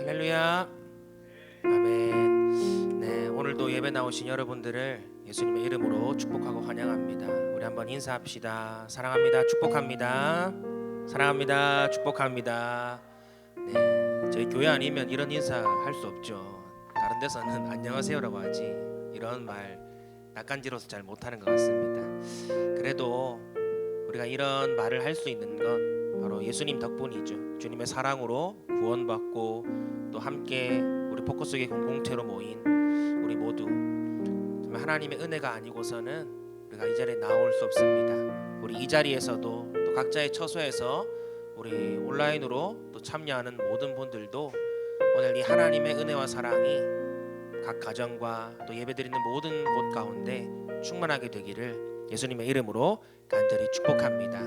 할렐루야. 아멘. 네, 오늘도 예배 나오신 여러분들을 예수님의 이름으로 축복하고 환영합니다. 우리 한번 인사합시다. 사랑합니다. 축복합니다. 사랑합니다. 축복합니다. 네, 저희 교회 아니면 이런 인사 할 수 없죠. 다른 데서는 안녕하세요라고 하지 이런 말 낯간지러워서 잘 못하는 것 같습니다. 그래도 우리가 이런 말을 할 수 있는 건 바로 예수님 덕분이죠. 주님의 사랑으로 구원받고 또 함께 우리 포커스의 공동체로 모인 우리 모두 정말 하나님의 은혜가 아니고서는 우리가 이 자리에 나올 수 없습니다. 우리 이 자리에서도 또 각자의 처소에서 우리 온라인으로 또 참여하는 모든 분들도 오늘 이 하나님의 은혜와 사랑이 각 가정과 또 예배드리는 모든 곳 가운데 충만하게 되기를 예수님의 이름으로 간절히 축복합니다.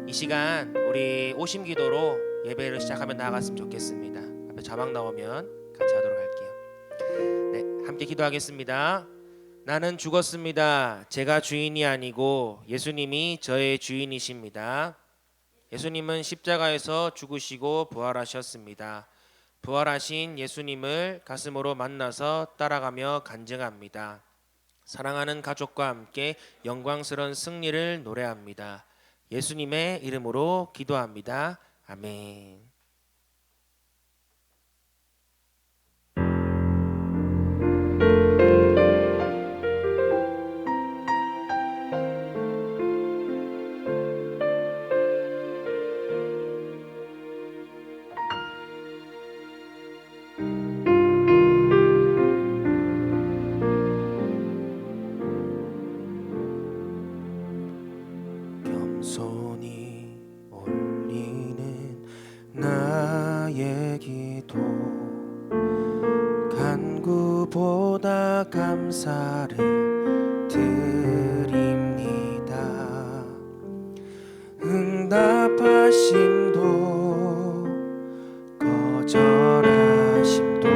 이 시간 우리 오심 기도로 예배를 시작하며 나아갔으면 좋겠습니다. 앞에 자막 나오면 같이 하도록 할게요. 네, 함께 기도하겠습니다. 나는 죽었습니다. 제가 주인이 아니고 예수님이 저의 주인이십니다. 예수님은 십자가에서 죽으시고 부활하셨습니다. 부활하신 예수님을 가슴으로 만나서 따라가며 간증합니다. 사랑하는 가족과 함께 영광스러운 승리를 노래합니다. 예수님의 이름으로 기도합니다. 아멘. 겸손히 올리는 나의 기도 간구보다 감사를 드립니다. 응답하심도 거절하심도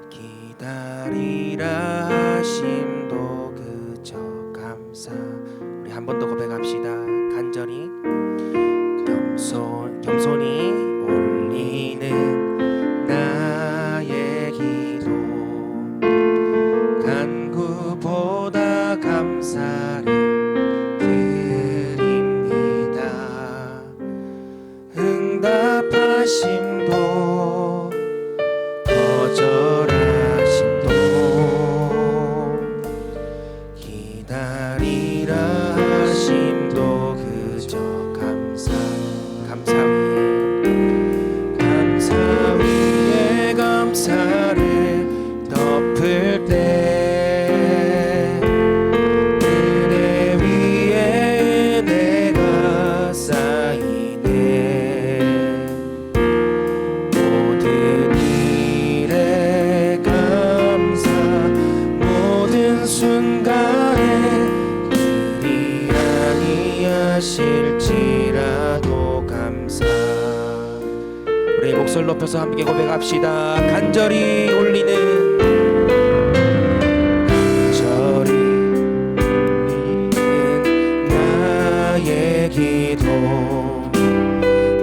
기다리라 하심도 그저 감사. 우리 한 번 더 고백합시다. 간절히 겸손히 올리는 나의 기도 간구보다 감사를 드립니다. 응답하심도 거절하심도 기다리라 하심도 그저 감사 위에 감사를 덮을 때 은혜 위에 은혜가 쌓이네. 모든 일에 감사 모든 순간에 그리 아니하실지라도 감사. 우리 목소리 높여서 함께 고백합시다. 간절히 올리는 나의 기도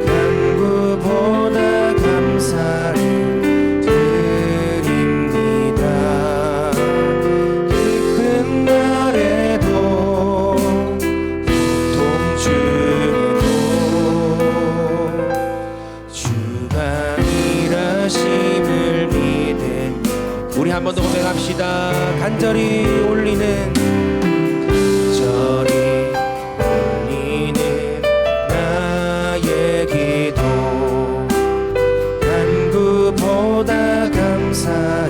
간구보다 감사를 드립니다. 기쁜 날에도 고통 중에도 주가 일하심을 믿으며. 우리 한 번 더 고백합시다. 간절히 올리는 나의 기도 간구보다 감사를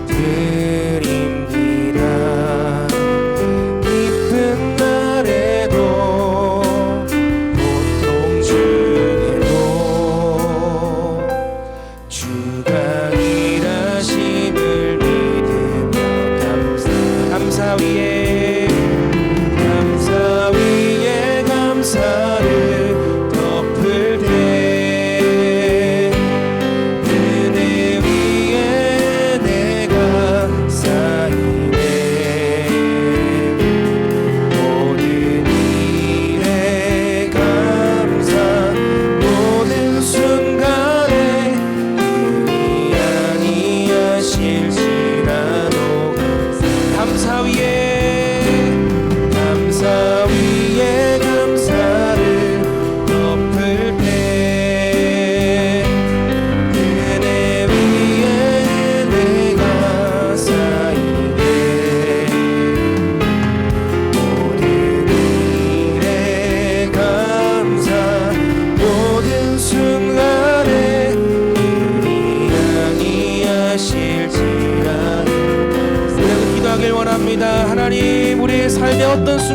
드립니다. 기쁜 날에도 고통 중에도 주가 일하심을 믿으며 감사 위에 감사를 덮을 때 은혜 위에 내가 쌓이네. 모든 일에 감사 모든 순간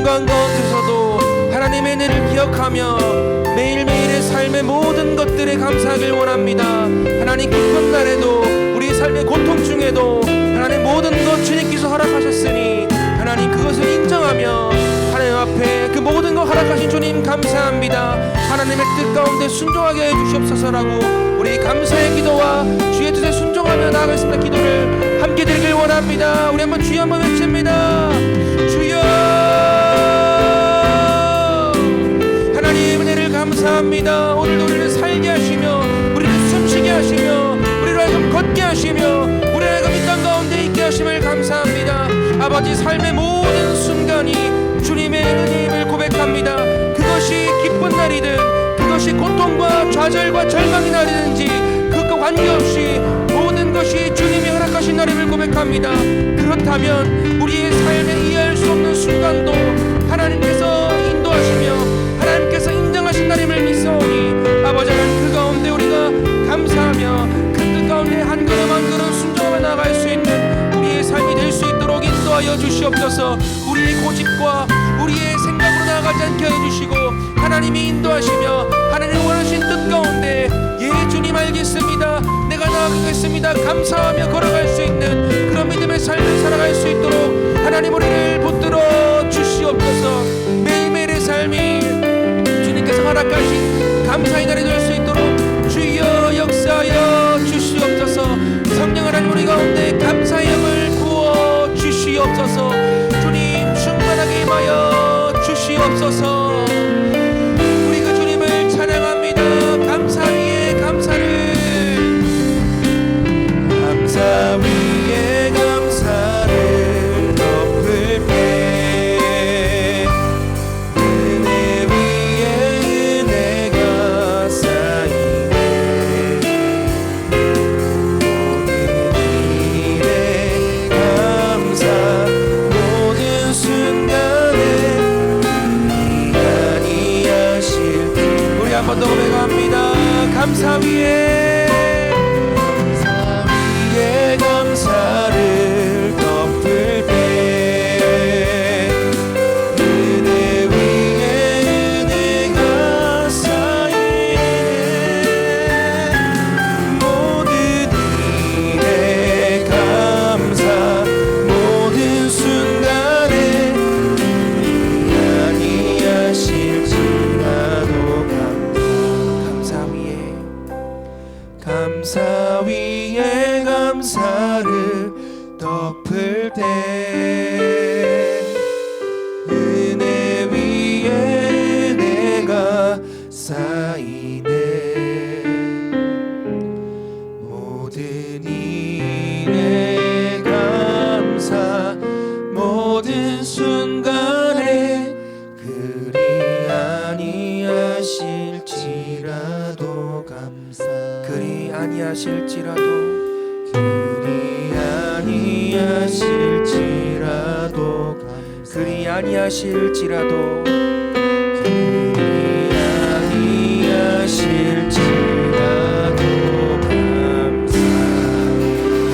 순간 가운데서도 하나님의 은혜를 기억하며 매일매일의 삶의 모든 것들에 감사하길 원합니다. 하나님 기쁜 날에도 우리 삶의 고통 중에도 하나님 모든 것 주님께서 허락하셨으니 하나님 그것을 인정하며 하나님 앞에 그 모든 것 허락하신 주님 감사합니다. 하나님의 뜻 가운데 순종하게 해주시옵소서라고 우리 감사의 기도와 주의 뜻에 순종하며 나아가겠습니다. 기도를 함께 드리길 원합니다. 우리 한번 주여 한번 외칩니다. 주여. 하나님 은혜를 감사합니다. 오늘도 우리를 살게 하시며 우리를 숨쉬게 하시며 우리를 하여금 걷게 하시며 우리를 하여금 이 땅 가운데 있게 하심을 감사합니다. 아버지 삶의 모든 순간이 주님의 은혜임을 고백합니다. 그것이 기쁜 날이든 그것이 고통과 좌절과 절망의 날이든지 그것과 관계없이 모든 것이 주님이 허락하신 날임을 고백합니다. 그렇다면 우리의 삶에 이해할 수 없는 순간도 하나님께서 인도하시며 하나님께서 인정하신 날임을 믿사오니 아버지 하나님 그 가운데 우리가 감사하며 그 뜻 가운데 한 걸음 한 걸음 순종하며 나아갈 수 있는 우리의 삶이 될 수 있도록 인도하여 주시옵소서. 우리의 고집과 우리의 생각으로 나아가지 않게 해주시고 하나님이 인도하시며 하나님 원하신 뜻 가운데 예 주님 알겠습니다. 내가 나아가겠습니다. 감사하며 걸어갈 수 있는 그런 믿음의 삶을 살아갈 수 있도록 하나님 우리를 붙들어 주시옵소서. 매일매일의 삶이 주님께서 허락하신 감사의 날이 될 수 있도록 주여 역사하여 주시옵소서. 성령 하나님 우리 가운데 감사의 영을 부어 주시옵소서. 주님 충만하게 임하여 주시옵소서. 우리 그 주님을 찬양합니다. 감사 위에 감사를 감사 위에 감사를 덮을 때 은혜 위에 은혜가 쌓이네. 모든 일에 감사 모든 순간에 아니하실 우리 한 번 더 고백합니다. 감사 위에 감사를 덮을 때 은혜 위에 은혜가 쌓이네. 모든 일에 감사 모든 순간에 아니하실지라도 감사 위에 감사를 덮을 때 은혜 위에 은혜가 쌓이네. 모든 일에 감사 모든 순간에 그리 아니하실지라도 감사 그리 아니하실지라도 그리 아니하실지라도 감사.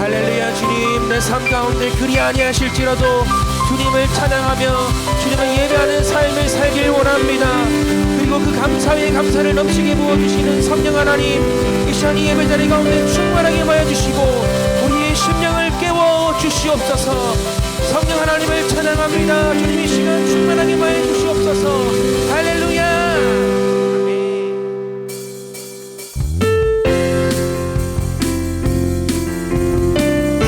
할렐루야. 주님 내 삶 가운데 그리 아니하실지라도 주님을 찬양하며 주님을 예배하는 삶을 살길 원합니다. 그리고 그 감사 위에 감사를 넘치게 부어주시는 성령 하나님 이 시간 이 예배 자리 가운데 충만하게 임하여 주시고 우리의 심령을 깨워 주시옵소서. 성령 하나님을 찬양합니다. 주님 이 시간 충만하게 임하여 주시옵소서. 할렐루야. 아멘.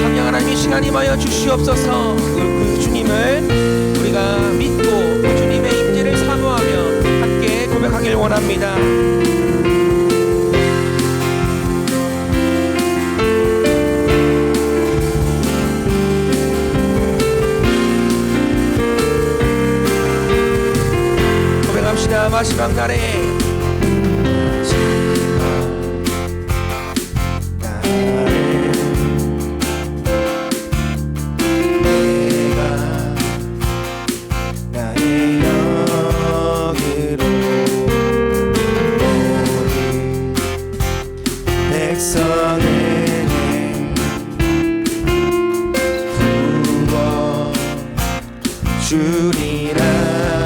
성령 하나님 이 시간 임하여 주시옵소서. 그 주님을 우리가 믿고 그 주님의 임재를 사모하며 함께 고백하길 원합니다. 고백합시다. 마지막 날에 주리라.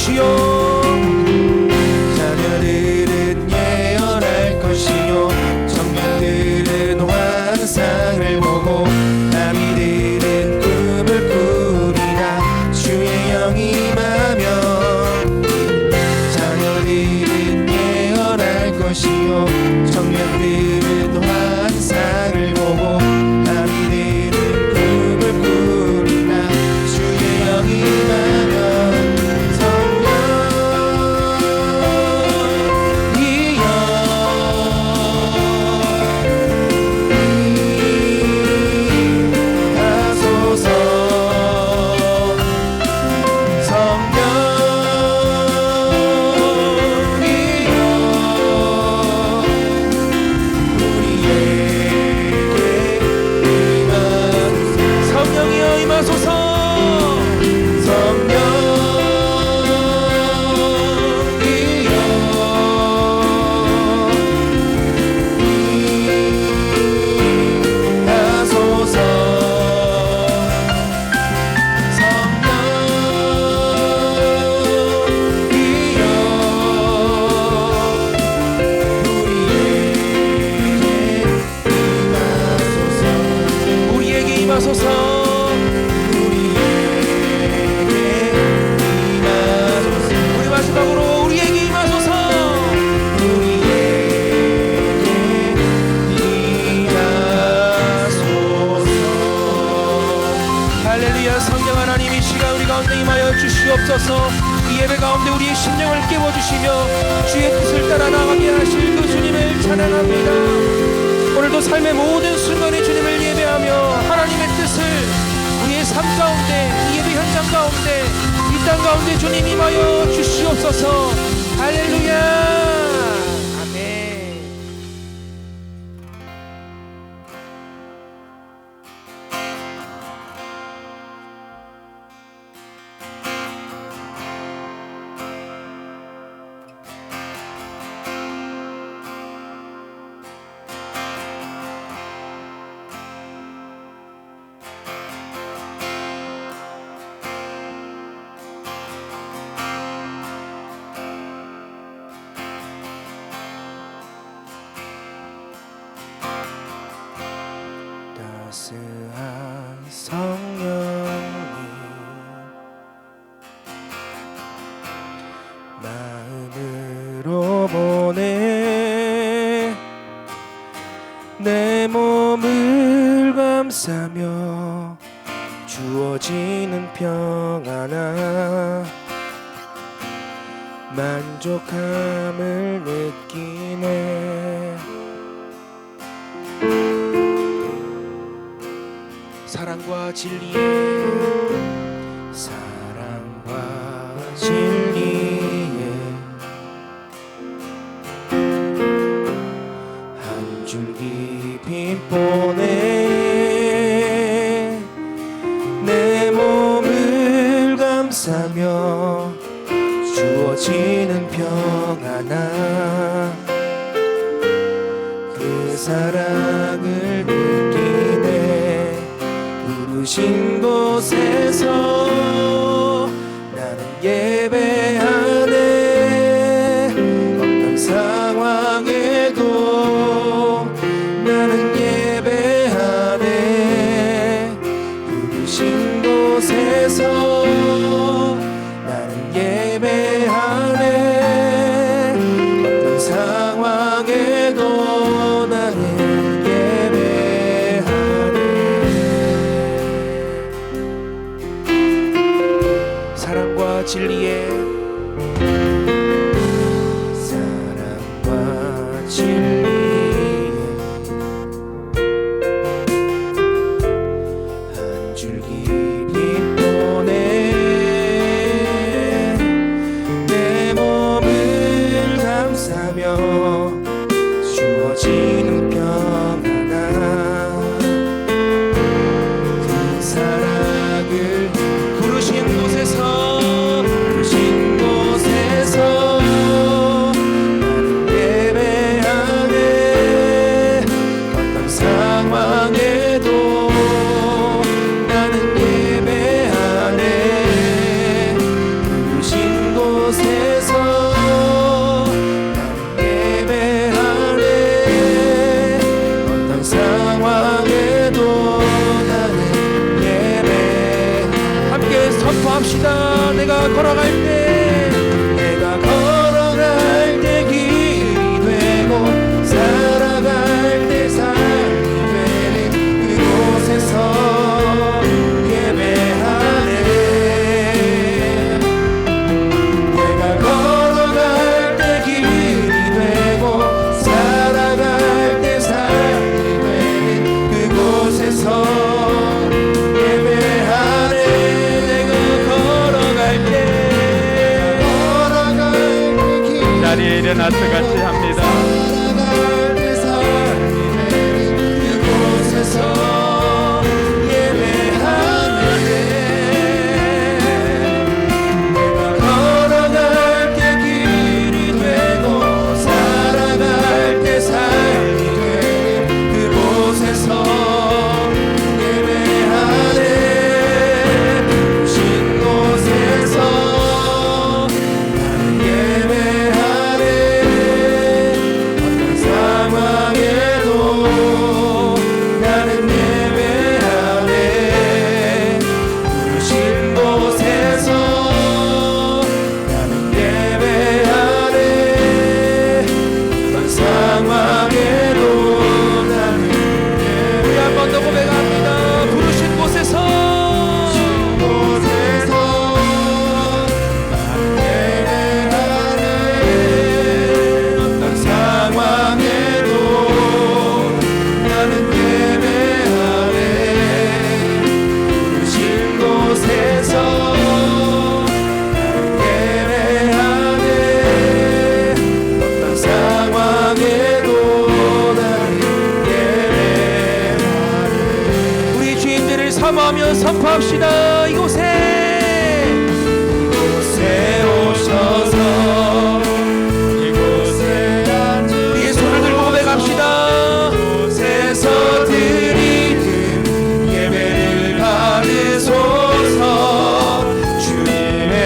것이요 자녀들은 예언할 것이요 청년들은 환상을 보고 아비들은 꿈을 꾸리라 주의 영이 임하면 자녀들은 예언할 것이요 청년들은 환상을 보고 아비들은 꿈을 꾸리라 주의 영이 임하면 우리 마지막으로 우리에게 임하소서. 할렐루야. 성령 하나님 이 시간 우리 가운데 임하여 주시옵소서. 이 예배 가운데 우리의 심령을 깨워주시며 주의 뜻을 따라 나가게 하실 그 주님을 찬양합니다. 오늘도 삶의 모든 순간에 주님을 예배하며 하나님의 뜻을 우리의 삶 가운데 이 예배 현장 가운데 이 땅 가운데 주님 임하여 주시옵소서. 할렐루야. 아멘. 따스한 성령님 마음으로 보내 내 몸을 감싸며 주어지는 평안아 만족함을 느끼네. 사랑과 진리에 한 줄기 빛보내 내 몸을 감싸며 주어지는 평안아 그 사랑을 느끼네. 부르신 곳에서 나는 예배하네. 어떤 상황에도 나는 예배하네. 부르신 곳에서 나는 예배하네. 어떤 상황에도 나는 사랑과 진리에 한 줄기 빛보내 내 몸을 감싸며 주어지는 평안아 그 사랑을 부르신 곳에서 선포합시다. 내가 걸어갈 때, 내가 걸어갈 때 길이 되고 살아갈 때 삶이 되는 그곳에서 예배하네. 내가 걸어갈 때 길이 되고 살아갈 때 삶이 되는 그곳에서 자리에 일어나서 같이 합니다. 사모하며 선포합시다. 이곳에 오셔서 이곳에 앉으 우리의 손을 들고 고백합시다. 이곳에서 드리는 예배를 받으소서. 주님의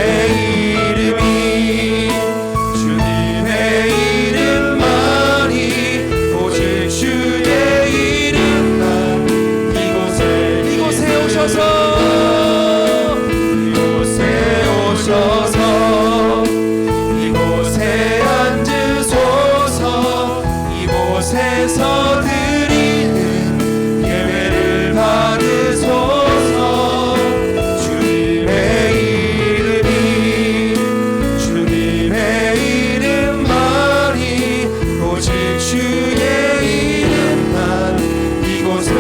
이름만이 오직 주의 이름만 이곳에 오셔서 이곳에 앉으소서. 이곳에서 드리는 예배를 받으소서. 주님의 이름만이 오직 주의 이름만 이곳에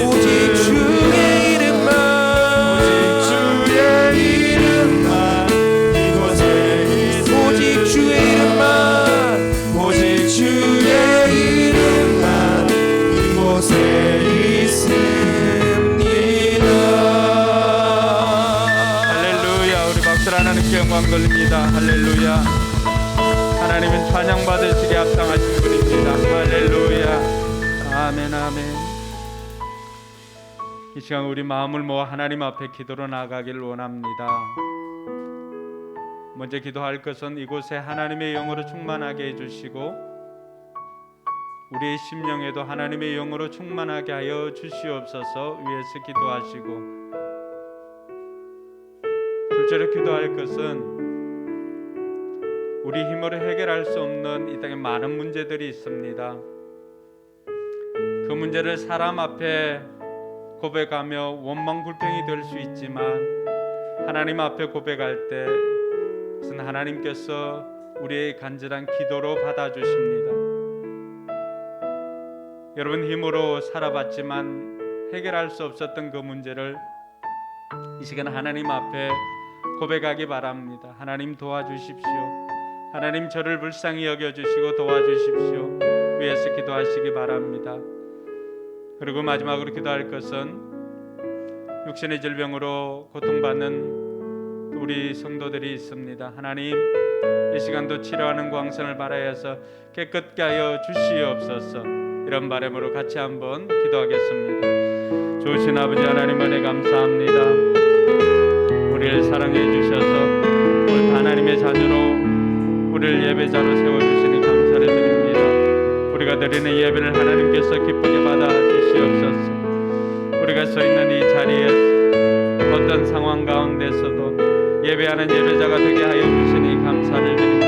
오직 주의 이름만 이곳에 오직 주의 이름만 오직 주의 이름만 이곳에 있습니다. 할렐루야. 우리 박수를 하나님께 영광 돌립니다. 할렐루야. 하나님은 찬양 받으시게 합당하신 분입니다. 할렐루야. 아멘 아멘. 이 시간 우리 마음을 모아 하나님 앞에 기도로 나아가길 원합니다. 먼저 기도할 것은 이곳에 하나님의 영으로 충만하게 해주시고 우리의 심령에도 하나님의 영으로 충만하게 하여 주시옵소서 위에서 기도하시고, 둘째로 기도할 것은 우리 힘으로 해결할 수 없는 이 땅에 많은 문제들이 있습니다. 그 문제를 사람 앞에 고백하며 원망불평이 될 수 있지만 하나님 앞에 고백할 때 그것은 하나님께서 우리의 간절한 기도로 받아주십니다. 여러분, 힘으로 살아봤지만 해결할 수 없었던 그 문제를 이 시간 하나님 앞에 고백하기 바랍니다. 하나님 도와주십시오. 하나님 저를 불쌍히 여겨주시고 도와주십시오. 위에서 기도하시기 바랍니다. 그리고 마지막으로 기도할 것은 육신의 질병으로 고통받는 우리 성도들이 있습니다. 하나님, 이 시간도 치료하는 광선을 발하여서 깨끗게 하여 주시옵소서. 이런 바람으로 같이 한번 기도하겠습니다. 좋으신 아버지 하나님, 은혜 감사합니다. 우리를 사랑해 주셔서 오늘 하나님의 자녀로 우리를 예배자로 세워주시니 감사를 드립니다. 우리가 드리는 예배를 하나님께서 기쁘게 받아 주시옵소서. 우리가 서 있는 이 자리에 어떤 상황 가운데서도 예배하는 예배자가 되게 하여 주시니 감사를 드립니다.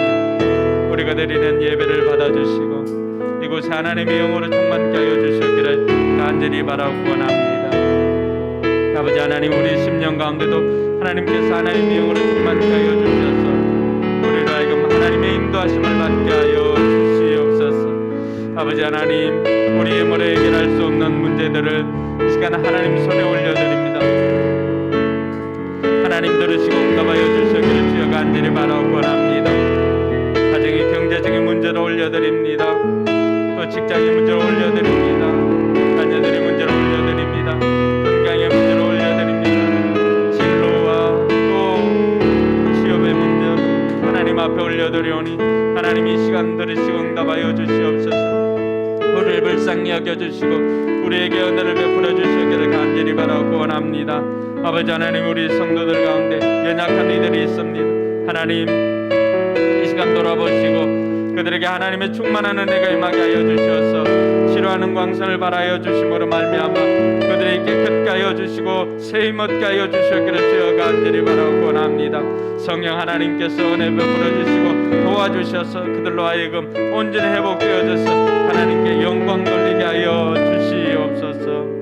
우리가 드리는 예배를 받아주시고 이곳에 하나님의 영으로 충만케 하여 주시기를 간절히 바라고 원합니다. 아버지 하나님, 우리 심령 가운데도 하나님께서 하나님의 영으로 충만케 하여 주셔서 우리로 하여금 하나님의 인도하심을 받게 하여 주시옵소서. 아버지 하나님, 우리의 힘으로 해결할 수 없는 문제들을 이 시간 하나님 손에 올려드립니다. 하나님 들으시고 응답하여 주시기를 주여 간절히 바라고 원합니다. 가정의 경제적인 문제를 올려드립니다. 또 직장의 문제를 올려드립니다. 자녀들의 문제를 올려드립니다. 건강의 문제를 올려드립니다. 진로와 또 취업의 문제 하나님 앞에 올려드리오니 하나님 이 시간 들으시고 응답하여 주시옵소서. 우리를 불쌍히 여겨주시고 우리에게 은혜를 베풀어 주시기를 간절히 바라고 원합니다. 아버지 하나님, 우리 성도들 가운데 연약한 이들이 있습니다. 하나님, 이 시간 돌아보시고 그들에게 하나님의 충만한 은혜가 임하게 하여 주셔서 치료하는 광선을 발하여 주심으로 말미암아 그들에게 깨끗게 하여 주시고 세임 얻게 하여 주시기를 주여 간절히 바라고 원합니다. 성령 하나님께서 은혜 베풀어 주시고 도와주셔서 그들로 하여금 온전히 회복되어져서 하나님께 영광 돌리게 하여 주시옵소서.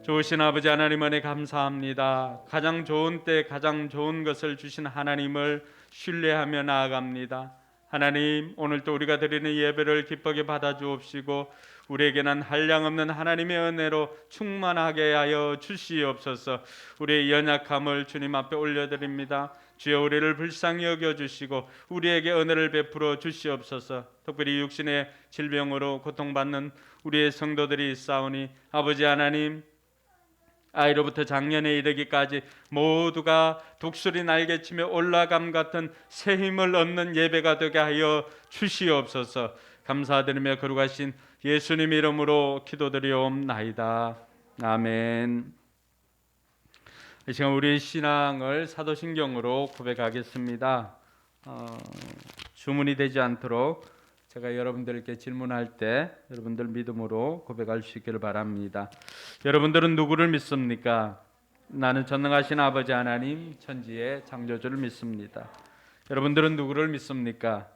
좋으신 아버지 하나님, 은혜 감사합니다. 가장 좋은 때 가장 좋은 것을 주신 하나님을 신뢰하며 나아갑니다. 하나님, 오늘도 우리가 드리는 예배를 기쁘게 받아주옵시고 우리에게는 한량없는 하나님의 은혜로 충만하게 하여 주시옵소서. 우리의 연약함을 주님 앞에 올려드립니다. 주여, 우리를 불쌍히 여겨주시고 우리에게 은혜를 베풀어 주시옵소서. 특별히 육신의 질병으로 고통받는 우리의 성도들이 있사오니 아버지 하나님, 아이로부터 장년에 이르기까지 모두가 독수리 날개치며 올라감 같은 새 힘을 얻는 예배가 되게 하여 주시옵소서. 감사드리며 거룩하신 예수님 이름으로 기도드리옵나이다. 아멘. 이 시간 우리의 신앙을 사도신경으로 고백하겠습니다. 주문이 되지 않도록 제가 여러분들께 질문할 때 여러분들 믿음으로 고백할 수 있기를 바랍니다. 여러분들은 누구를 믿습니까? 나는 전능하신 아버지 하나님, 천지의 창조주를 믿습니다. 여러분들은 누구를 믿습니까?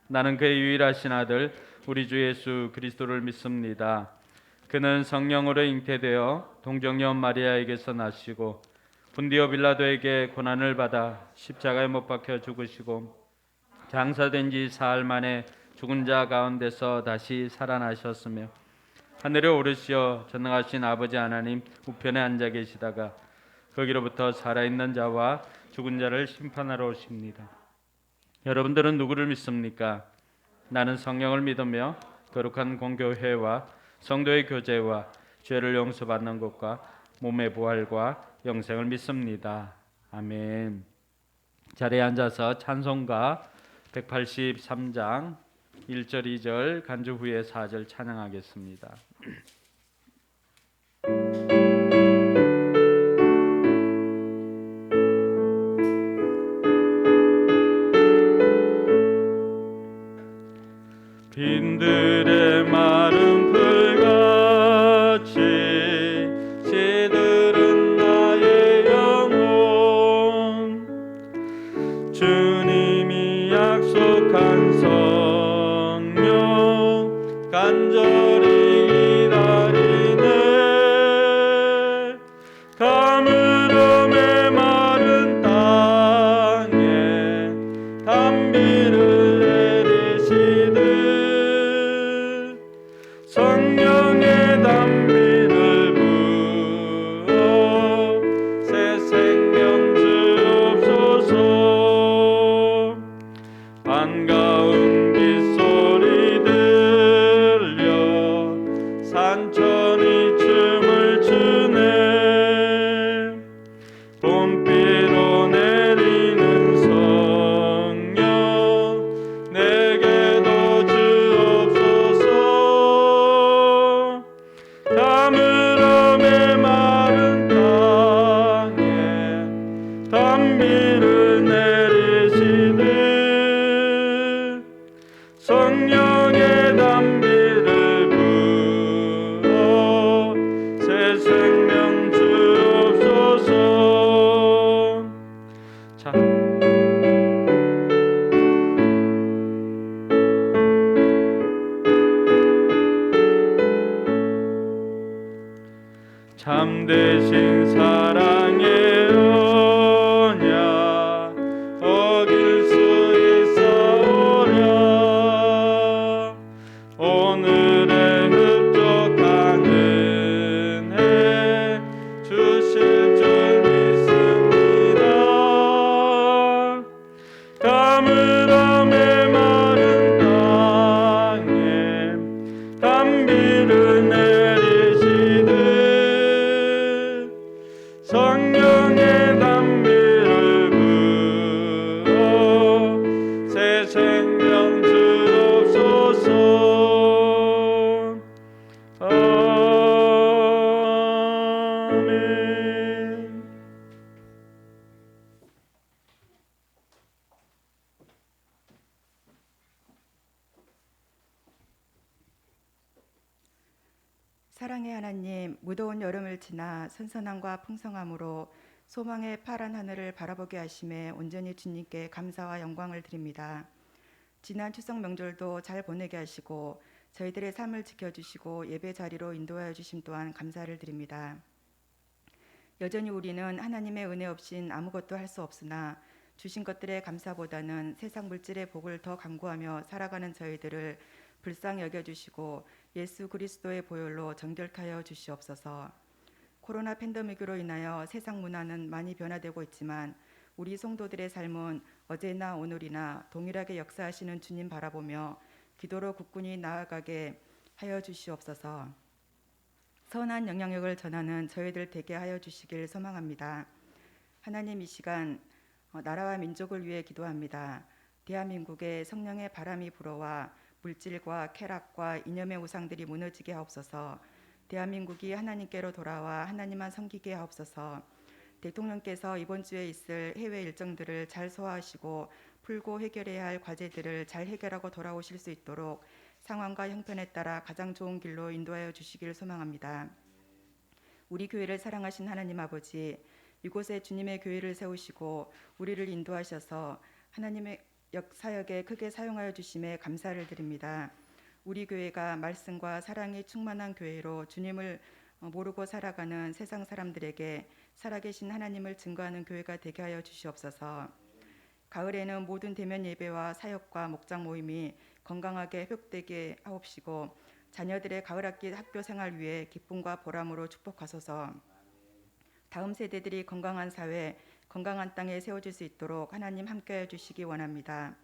나는 그의 유일하신 아들 우리 주 예수 그리스도를 믿습니다. 그는 성령으로 잉태되어 동정녀 마리아에게서 나시고 본디오 빌라도에게 고난을 받아 십자가에 못 박혀 죽으시고 장사된 지 사흘 만에 죽은 자 가운데서 다시 살아나셨으며 하늘에 오르시어 전능하신 아버지 하나님 우편에 앉아 계시다가 거기로부터 살아있는 자와 죽은 자를 심판하러 오십니다. 여러분들은 누구를 믿습니까? 나는 성령을 믿으며 거룩한 공교회와 성도의 교제와 죄를 용서받는 것과 몸의 부활과 영생을 믿습니다. 아멘. 자리에 앉아서 찬송가 183장 1절 2절 간주 후에 4절 찬양하겠습니다. 빈들의 마른 풀같이 시들은 나의 영혼 주님이 약속한 성령 간절히 기다려 참되신 사랑의 언약 어길 수 있사오랴. 오늘의 흡족한 은혜 주실 줄 믿습니다. 가물함에 마른 땅에 단비를 내리시듯 성령의 단비를 부어 새 생명 주옵소서. 아멘. 사랑의 하나님, 무더운 여름을 지나 선선함과 풍성함으로 소망의 파란 하늘을 바라보게 하심에 온전히 주님께 감사와 영광을 드립니다. 지난 추석 명절도 잘 보내게 하시고 저희들의 삶을 지켜주시고 예배 자리로 인도하여 주심 또한 감사를 드립니다. 여전히 우리는 하나님의 은혜 없인 아무것도 할 수 없으나 주신 것들의 감사보다는 세상 물질의 복을 더 간구하며 살아가는 저희들을 불쌍히 여겨주시고 예수 그리스도의 보혈로 정결케 하여 주시옵소서. 코로나 팬데믹으로 인하여 세상 문화는 많이 변화되고 있지만 우리 성도들의 삶은 어제나 오늘이나 동일하게 역사하시는 주님 바라보며 기도로 굳건히 나아가게 하여 주시옵소서. 선한 영향력을 전하는 저희들 되게 하여 주시길 소망합니다. 하나님, 이 시간 나라와 민족을 위해 기도합니다. 대한민국에 성령의 바람이 불어와 물질과 쾌락과 이념의 우상들이 무너지게 하옵소서. 대한민국이 하나님께로 돌아와 하나님만 섬기게 하옵소서. 대통령께서 이번 주에 있을 해외 일정들을 잘 소화하시고 풀고 해결해야 할 과제들을 잘 해결하고 돌아오실 수 있도록 상황과 형편에 따라 가장 좋은 길로 인도하여 주시길 소망합니다. 우리 교회를 사랑하신 하나님 아버지, 이곳에 주님의 교회를 세우시고 우리를 인도하셔서 하나님의 사역에 크게 사용하여 주심에 감사를 드립니다. 우리 교회가 말씀과 사랑이 충만한 교회로 주님을 모르고 살아가는 세상 사람들에게 살아계신 하나님을 증거하는 교회가 되게 하여 주시옵소서. 가을에는 모든 대면 예배와 사역과 목장 모임이 건강하게 회복되게 하옵시고 자녀들의 가을학기 학교 생활 위해 기쁨과 보람으로 축복하소서. 다음 세대들이 건강한 사회, 건강한 땅에 세워질 수 있도록 하나님 함께하여 주시기 원합니다.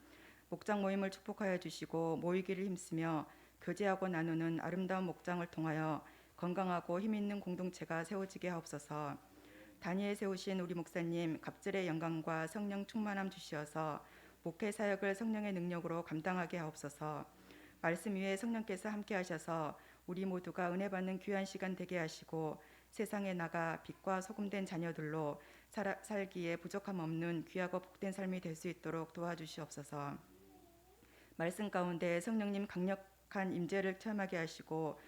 목장 모임을 축복하여 주시고 모이기를 힘쓰며 교제하고 나누는 아름다운 목장을 통하여 건강하고 힘있는 공동체가 세워지게 하옵소서. 단위에 세우신 우리 목사님 갑절의 영광과 성령 충만함 주시어서 목회 사역을 성령의 능력으로 감당하게 하옵소서. 말씀 위에 성령께서 함께 하셔서 우리 모두가 은혜 받는 귀한 시간 되게 하시고 세상에 나가 빛과 소금된 자녀들로 살기에 부족함 없는 귀하고 복된 삶이 될 수 있도록 도와주시옵소서. 말씀 가운데 성령님 강력한 임재를 체험하게 하시고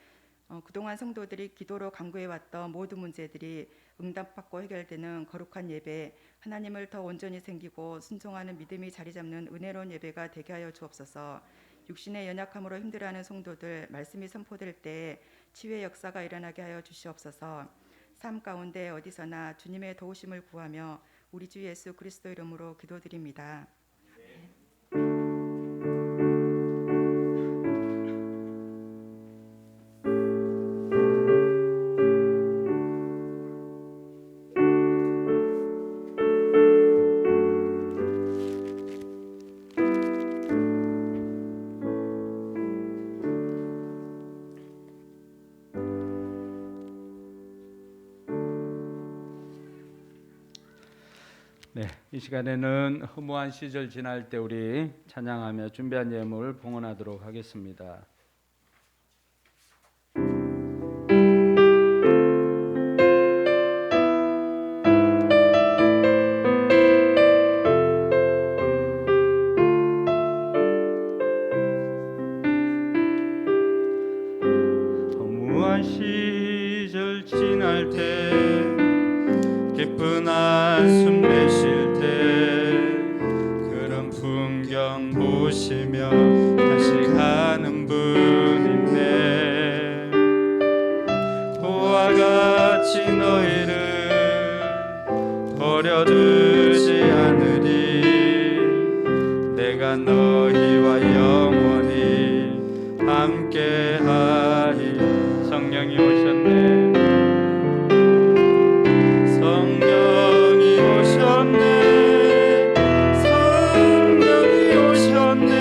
그동안 성도들이 기도로 간구해왔던 모든 문제들이 응답받고 해결되는 거룩한 예배, 하나님을 더 온전히 생기고 순종하는 믿음이 자리 잡는 은혜로운 예배가 되게 하여 주옵소서. 육신의 연약함으로 힘들어하는 성도들 말씀이 선포될 때에 치유의 역사가 일어나게 하여 주시옵소서. 삶 가운데 어디서나 주님의 도우심을 구하며 우리 주 예수 그리스도 이름으로 기도드립니다. 네, 이 시간에는 허무한 시절 지날 때 우리 찬양하며 준비한 예물 봉헌하도록 하겠습니다. 허무한 시절 지날 때 기쁜 한숨 내쉴 때 그런 풍경 보시며 다시 가는 분 있네. 도와 같이 너희를 버려두지 않으리. 내가 너희와 영원히 함께하리. 성령이 오셨네. 성령이 오셨네. 성령이 오셨네.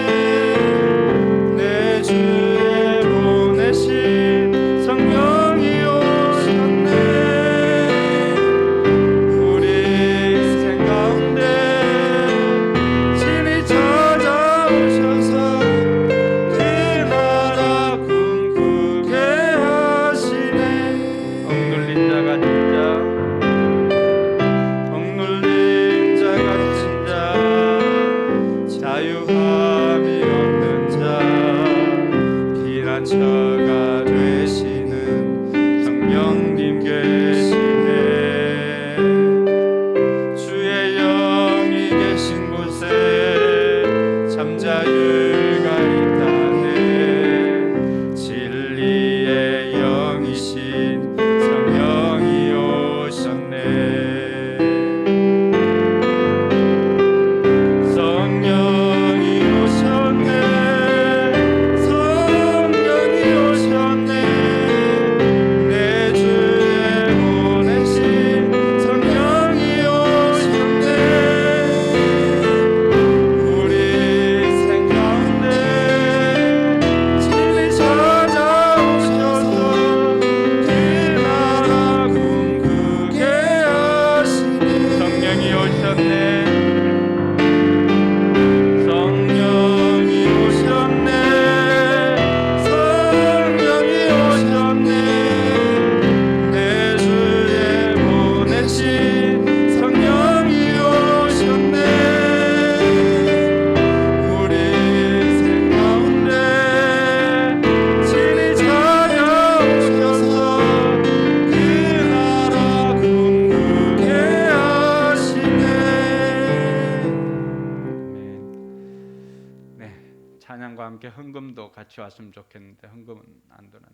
내 주에 보내신 성령이 오셨네. 우리 인생 가운데 친히 찾아오셔서 그 나라 꿈꾸게 하시네. 억눌린 자가 진자, 억눌린 자가 진자, 자유함이 없는 자, 피난처가 되시는 성령님 계시네. 주의 영이 계신 곳에 참 자유가 있다네. 진리의 영이신 성령이 오셨네. 성령이 오셨네. 성령이 오셨네. 내 주에 보내신 성령이 오셨네. 우리 인생 가운데 친히 찾아오셔서 그 나라 꿈꾸게 하시네. 성령이 오셨네. 성령이 오셨네. 성령이 오셨네. 내 주에 보내신 성령이 오셨네. 우리 인생 가운데 친히 찾아오셔서 그 나라 꿈꾸게 하시네. 네, 찬양과 함께 헌금도 같이 왔으면 좋겠는데 헌금은 안 들었네.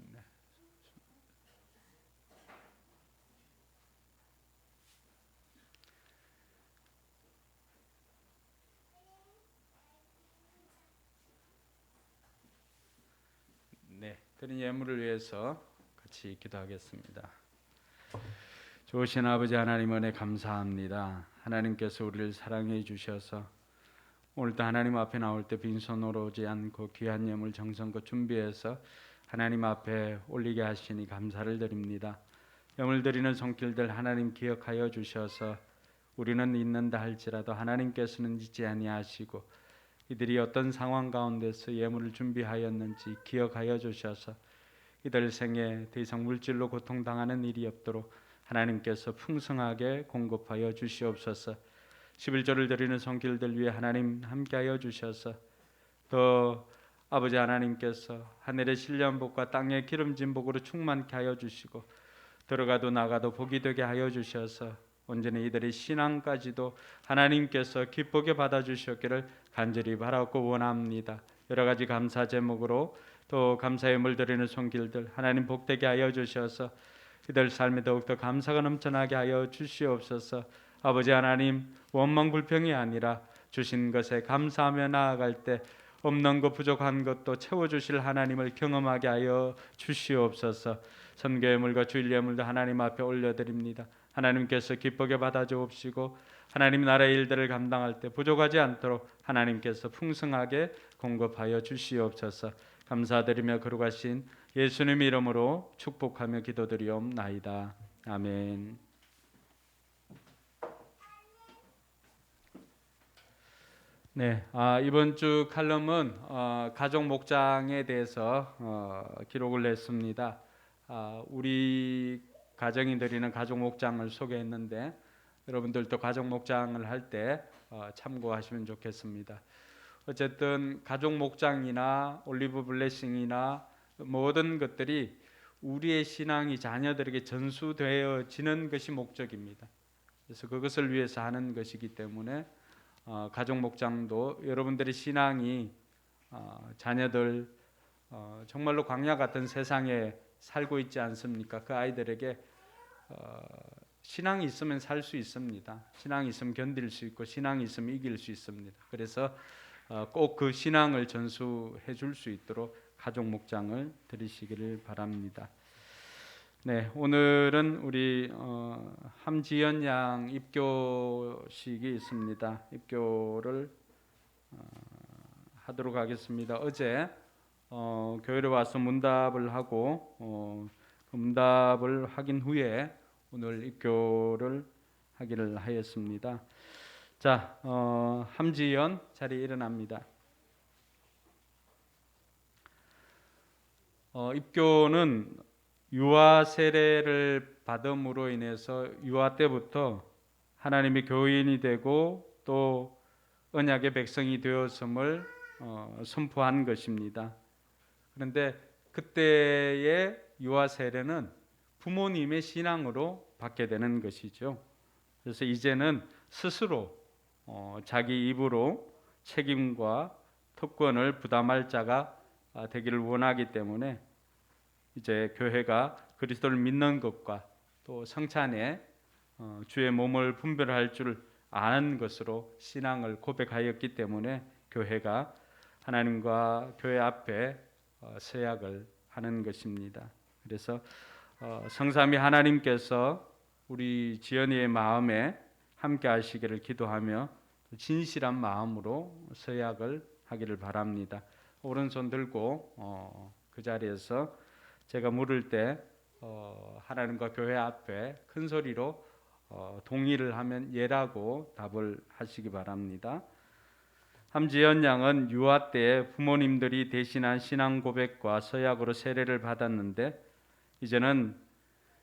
네, 드린 예물을 위해서 같이 기도하겠습니다. 좋으신 아버지 하나님 은혜 감사합니다. 하나님께서 우리를 사랑해 주셔서 오늘도 하나님 앞에 나올 때 빈손으로 오지 않고 귀한 예물 정성껏 준비해서 하나님 앞에 올리게 하시니 감사를 드립니다. 예물 드리는 손길들 하나님 기억하여 주셔서 우리는 잊는다 할지라도 하나님께서는 잊지 아니하시고 이들이 어떤 상황 가운데서 예물을 준비하였는지 기억하여 주셔서 이들 생에 더 이상 물질로 고통당하는 일이 없도록 하나님께서 풍성하게 공급하여 주시옵소서. 11조를 드리는 손길들 위해 하나님 함께하여 주셔서 또 아버지 하나님께서 하늘의 신령 복과 땅의 기름진 복으로 충만케 하여 주시고 들어가도 나가도 복이 되게 하여 주셔서 온전히 이들의 신앙까지도 하나님께서 기쁘게 받아주셨기를 간절히 바라고 원합니다. 여러 가지 감사 제목으로 또 감사의 물 드리는 손길들 하나님 복되게 하여 주셔서 이들 삶에 더욱더 감사가 넘쳐나게 하여 주시옵소서. 아버지 하나님, 원망 불평이 아니라 주신 것에 감사하며 나아갈 때 없는 것 부족한 것도 채워주실 하나님을 경험하게 하여 주시옵소서. 선교의 물과 주일 예물도 하나님 앞에 올려드립니다. 하나님께서 기쁘게 받아주옵시고 하나님 나라의 일들을 감당할 때 부족하지 않도록 하나님께서 풍성하게 공급하여 주시옵소서. 감사드리며 거룩하신 예수님 이름으로 축복하며 기도드리옵나이다. 아멘. 네, 이번 주 칼럼은 가족 목장에 대해서 기록을 했습니다. 우리 가정이 드리는 가족 목장을 소개했는데 여러분들도 가족 목장을 할 때 참고하시면 좋겠습니다. 어쨌든 가족 목장이나 올리브 블레싱이나 모든 것들이 우리의 신앙이 자녀들에게 전수되어지는 것이 목적입니다. 그래서 그것을 위해서 하는 것이기 때문에 가족 목장도 여러분들의 신앙이 자녀들 정말로 광야 같은 세상에 살고 있지 않습니까? 그 아이들에게 신앙이 있으면 살 수 있습니다. 신앙이 있으면 견딜 수 있고 신앙이 있으면 이길 수 있습니다. 그래서 꼭 그 신앙을 전수해 줄 수 있도록 가족 목장을 드리시기를 바랍니다. 네, 오늘은 우리 함지연 양 입교식이 있습니다. 입교를 하도록 하겠습니다. 어제 교회로 와서 문답을 하고 그 문답을 확인 후에 오늘 입교를 하기를 하였습니다. 자, 함지연 자리에 일어납니다. 입교는 유아 세례를 받음으로 인해서 유아 때부터 하나님의 교인이 되고 또 언약의 백성이 되었음을 선포한 것입니다. 그런데 그때의 유아 세례는 부모님의 신앙으로 받게 되는 것이죠. 그래서 이제는 스스로 자기 입으로 책임과 특권을 부담할 자가 되기를 원하기 때문에 이제 교회가 그리스도를 믿는 것과 또 성찬에 주의 몸을 분별할 줄 아는 것으로 신앙을 고백하였기 때문에 교회가 하나님과 교회 앞에 서약을 하는 것입니다. 그래서 성삼위 하나님께서 우리 지연이의 마음에 함께 하시기를 기도하며 진실한 마음으로 서약을 하기를 바랍니다. 오른손 들고 그 자리에서 제가 물을 때 하나님과 교회 앞에 큰 소리로 동의를 하면 예라고 답을 하시기 바랍니다. 함지연 양은 유아 때 부모님들이 대신한 신앙 고백과 서약으로 세례를 받았는데 이제는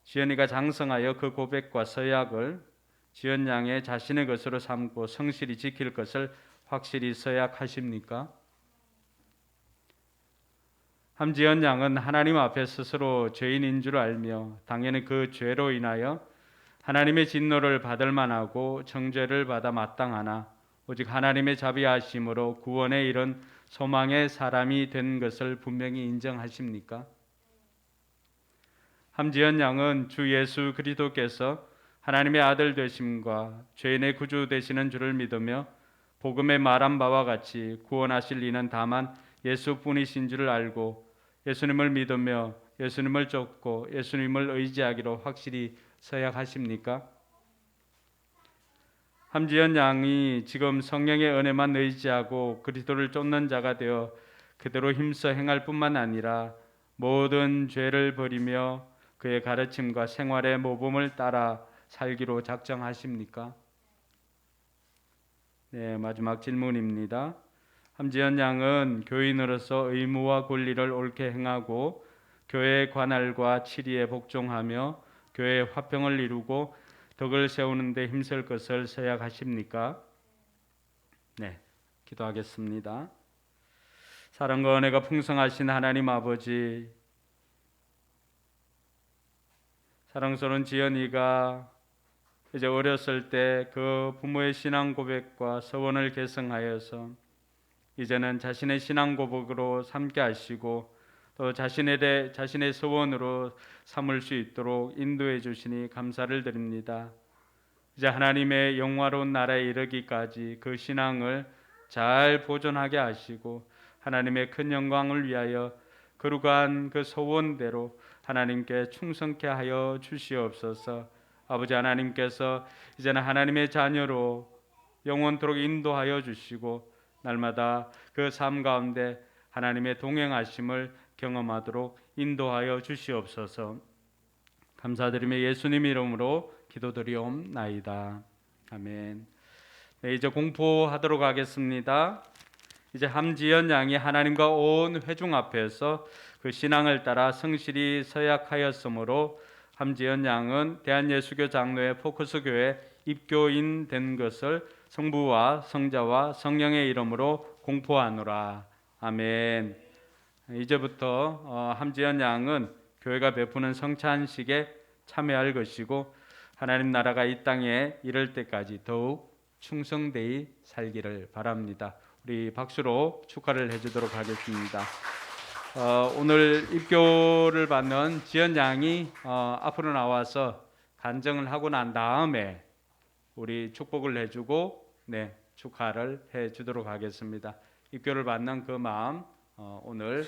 지연이가 장성하여 그 고백과 서약을 지연 양의 자신의 것으로 삼고 성실히 지킬 것을 확실히 서약하십니까? 함지연 양은 하나님 앞에 스스로 죄인인 줄 알며 당연히 그 죄로 인하여 하나님의 진노를 받을 만하고 정죄를 받아 마땅하나 오직 하나님의 자비하심으로 구원에 이른 소망의 사람이 된 것을 분명히 인정하십니까? 함지연 양은 주 예수 그리스도께서 하나님의 아들 되심과 죄인의 구주 되시는 줄을 믿으며 복음에 말한 바와 같이 구원하실 이는 다만 예수뿐이신 줄을 알고 예수님을 믿으며 예수님을 쫓고 예수님을 의지하기로 확실히 서약하십니까? 함지연 양이 지금 성령의 은혜만 의지하고 그리스도를 쫓는 자가 되어 그대로 힘써 행할 뿐만 아니라 모든 죄를 버리며 그의 가르침과 생활의 모범을 따라 살기로 작정하십니까? 네, 마지막 질문입니다. 함지연 양은 교인으로서 의무와 권리를 옳게 행하고 교회의 관할과 치리에 복종하며 교회의 화평을 이루고 덕을 세우는 데 힘쓸 것을 서약하십니까? 네, 기도하겠습니다. 사랑과 은혜가 풍성하신 하나님 아버지, 사랑스러운 지연이가 이제 어렸을 때 그 부모의 신앙 고백과 서원을 계승하여서 이제는 자신의 신앙 고백으로 삼게 하시고 또 자신의 서원으로 삼을 수 있도록 인도해 주시니 감사를 드립니다. 이제 하나님의 영화로운 나라에 이르기까지 그 신앙을 잘 보존하게 하시고 하나님의 큰 영광을 위하여 거룩한 그 소원대로 하나님께 충성케 하여 주시옵소서. 아버지 하나님께서 이제는 하나님의 자녀로 영원토록 인도하여 주시고 날마다 그 삶 가운데 하나님의 동행하심을 경험하도록 인도하여 주시옵소서. 감사드리며 예수님 이름으로 기도드리옵나이다. 아멘. 네, 이제 공포하도록 하겠습니다. 이제 함지연 양이 하나님과 온 회중 앞에서 그 신앙을 따라 성실히 서약하였으므로 함지연 양은 대한예수교 장로회 포커스교회 입교인 된 것을 성부와 성자와 성령의 이름으로 공포하노라. 아멘. 이제부터 함지연 양은 교회가 베푸는 성찬식에 참여할 것이고 하나님 나라가 이 땅에 이를 때까지 더욱 충성되이 살기를 바랍니다. 우리 박수로 축하를 해주도록 하겠습니다. 오늘 입교를 받는 지연 양이 앞으로 나와서 간증을 하고 난 다음에 우리 축복을 해주고 축하를 해주도록 하겠습니다. 입교를 받는 그 마음 오늘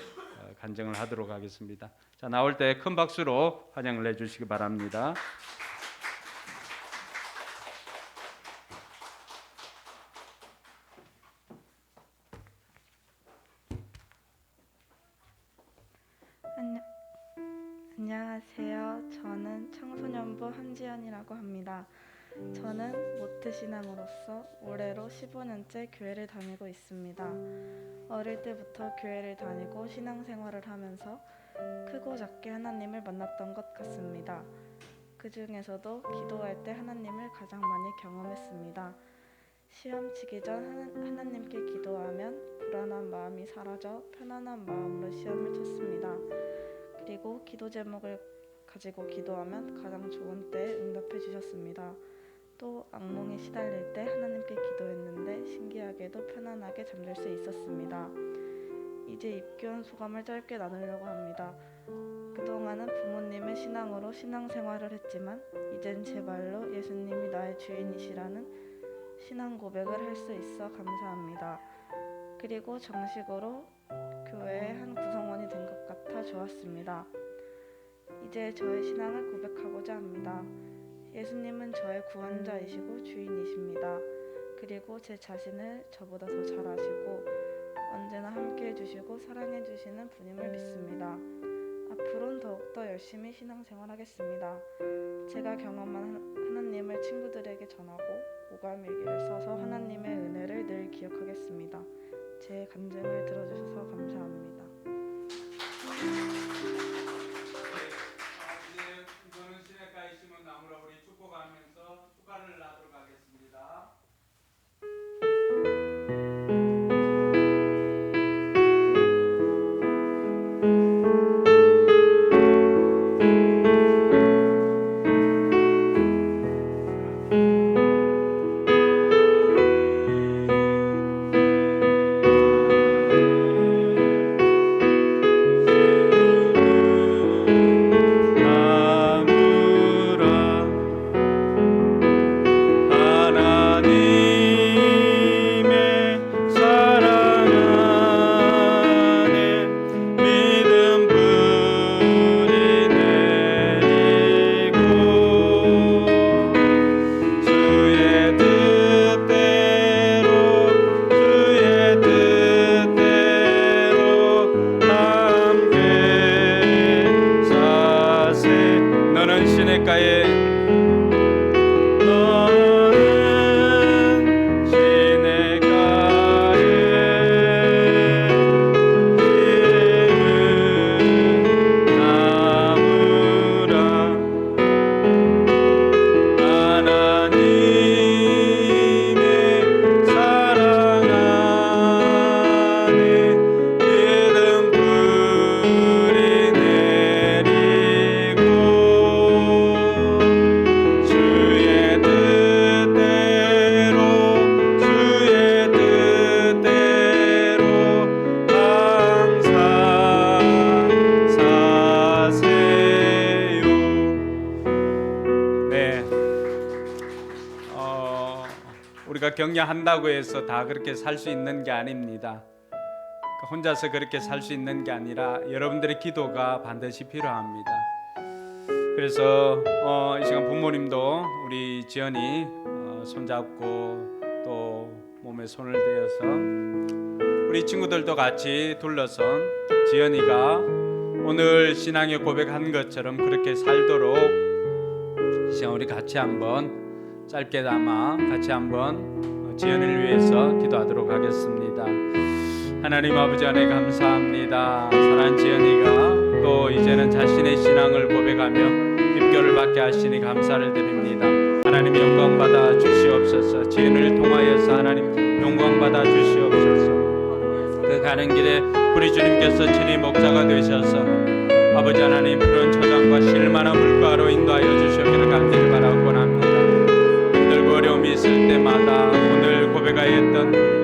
간증을 하도록 하겠습니다. 자, 나올 때 큰 박수로 환영을 해주시기 바랍니다. 안녕하세요. 저는 청소년부 한지연이라고 합니다. 저는 모태신앙으로서 올해로 15년째 교회를 다니고 있습니다. 어릴 때부터 교회를 다니고 신앙생활을 하면서 크고 작게 하나님을 만났던 것 같습니다. 그 중에서도 기도할 때 하나님을 가장 많이 경험했습니다. 시험 치기 전 하나님께 기도하면 불안한 마음이 사라져 편안한 마음으로 시험을 쳤습니다. 그리고 기도 제목을 가지고 기도하면 가장 좋은 때에 응답해 주셨습니다. 또 악몽에 시달릴 때 하나님께 기도했는데 신기하게도 편안하게 잠들 수 있었습니다. 이제 입교한 소감을 짧게 나누려고 합니다. 그동안은 부모님의 신앙으로 신앙생활을 했지만 이젠 제 말로 예수님이 나의 주인이시라는 신앙 고백을 할 수 있어 감사합니다. 그리고 정식으로 교회의 한 구성원이 된 것 같아 좋았습니다. 이제 저의 신앙을 고백하고자 합니다. 예수님은 저의 구원자이시고 주인이십니다. 그리고 제 자신을 저보다 더 잘 아시고 언제나 함께 해주시고 사랑해 주시는 분임을 믿습니다. 앞으로는 더욱더 열심히 신앙생활하겠습니다. 제가 경험한 하나님을 친구들에게 전하고 오감일기를 써서 하나님의 은혜를 늘 기억하겠습니다. 제 간증을 들어주셔서 감사합니다. 이제는 시냇가에 심은 나무로 우리 축복하면서 축가를 하도록 하겠습니다. 우리가 격려한다고 해서 다 그렇게 살 수 있는 게 아닙니다. 혼자서 그렇게 살 수 있는 게 아니라 여러분들의 기도가 반드시 필요합니다. 그래서 이 시간 부모님도 우리 지연이 손잡고 또 몸에 손을 대어서 우리 친구들도 같이 둘러서 지연이가 오늘 신앙의 고백한 것처럼 그렇게 살도록 이 시간 우리 같이 한번 짧게나마 같이 한번 지연이를 위해서 기도하도록 하겠습니다. 하나님 아버지 안에 감사합니다. 사랑하는 지연이가 또 이제는 자신의 신앙을 고백하며 입교를 받게 하시니 감사를 드립니다. 하나님 영광 받아 주시옵소서. 지연을 통하여서 하나님 영광 받아 주시옵소서. 그 가는 길에 우리 주님께서 친히 목자가 되셔서 아버지 하나님 푸른 초장과 실만한 물가로 인도하여 주시기를 간절히 바라고 합니다. 힘들고 어려움이 있을 때마다 오늘 고백하였던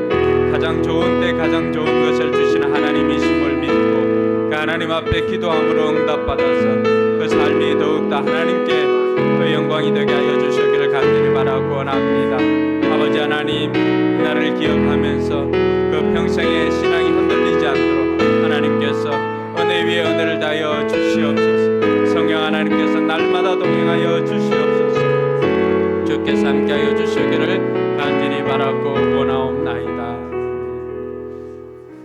가장 좋은 때 가장 좋은 것을 주시는 하나님이심을 믿고 그 하나님 앞에 기도함으로 응답받아서 그 삶이 더욱더 하나님께 그 영광이 되게 하여 주시기를 간절히 바라고 원합니다. 아버지 하나님, 나를 기억하면서 그 평생의 신앙이 흔들리지 않도록 하나님께서 은혜 위에 은혜를 다하여 주시옵소서. 성령 하나님께서 날마다 동행하여 주시옵소서. 주께서 함께하여 주시기를 간절히 바라고 원하옵나이다.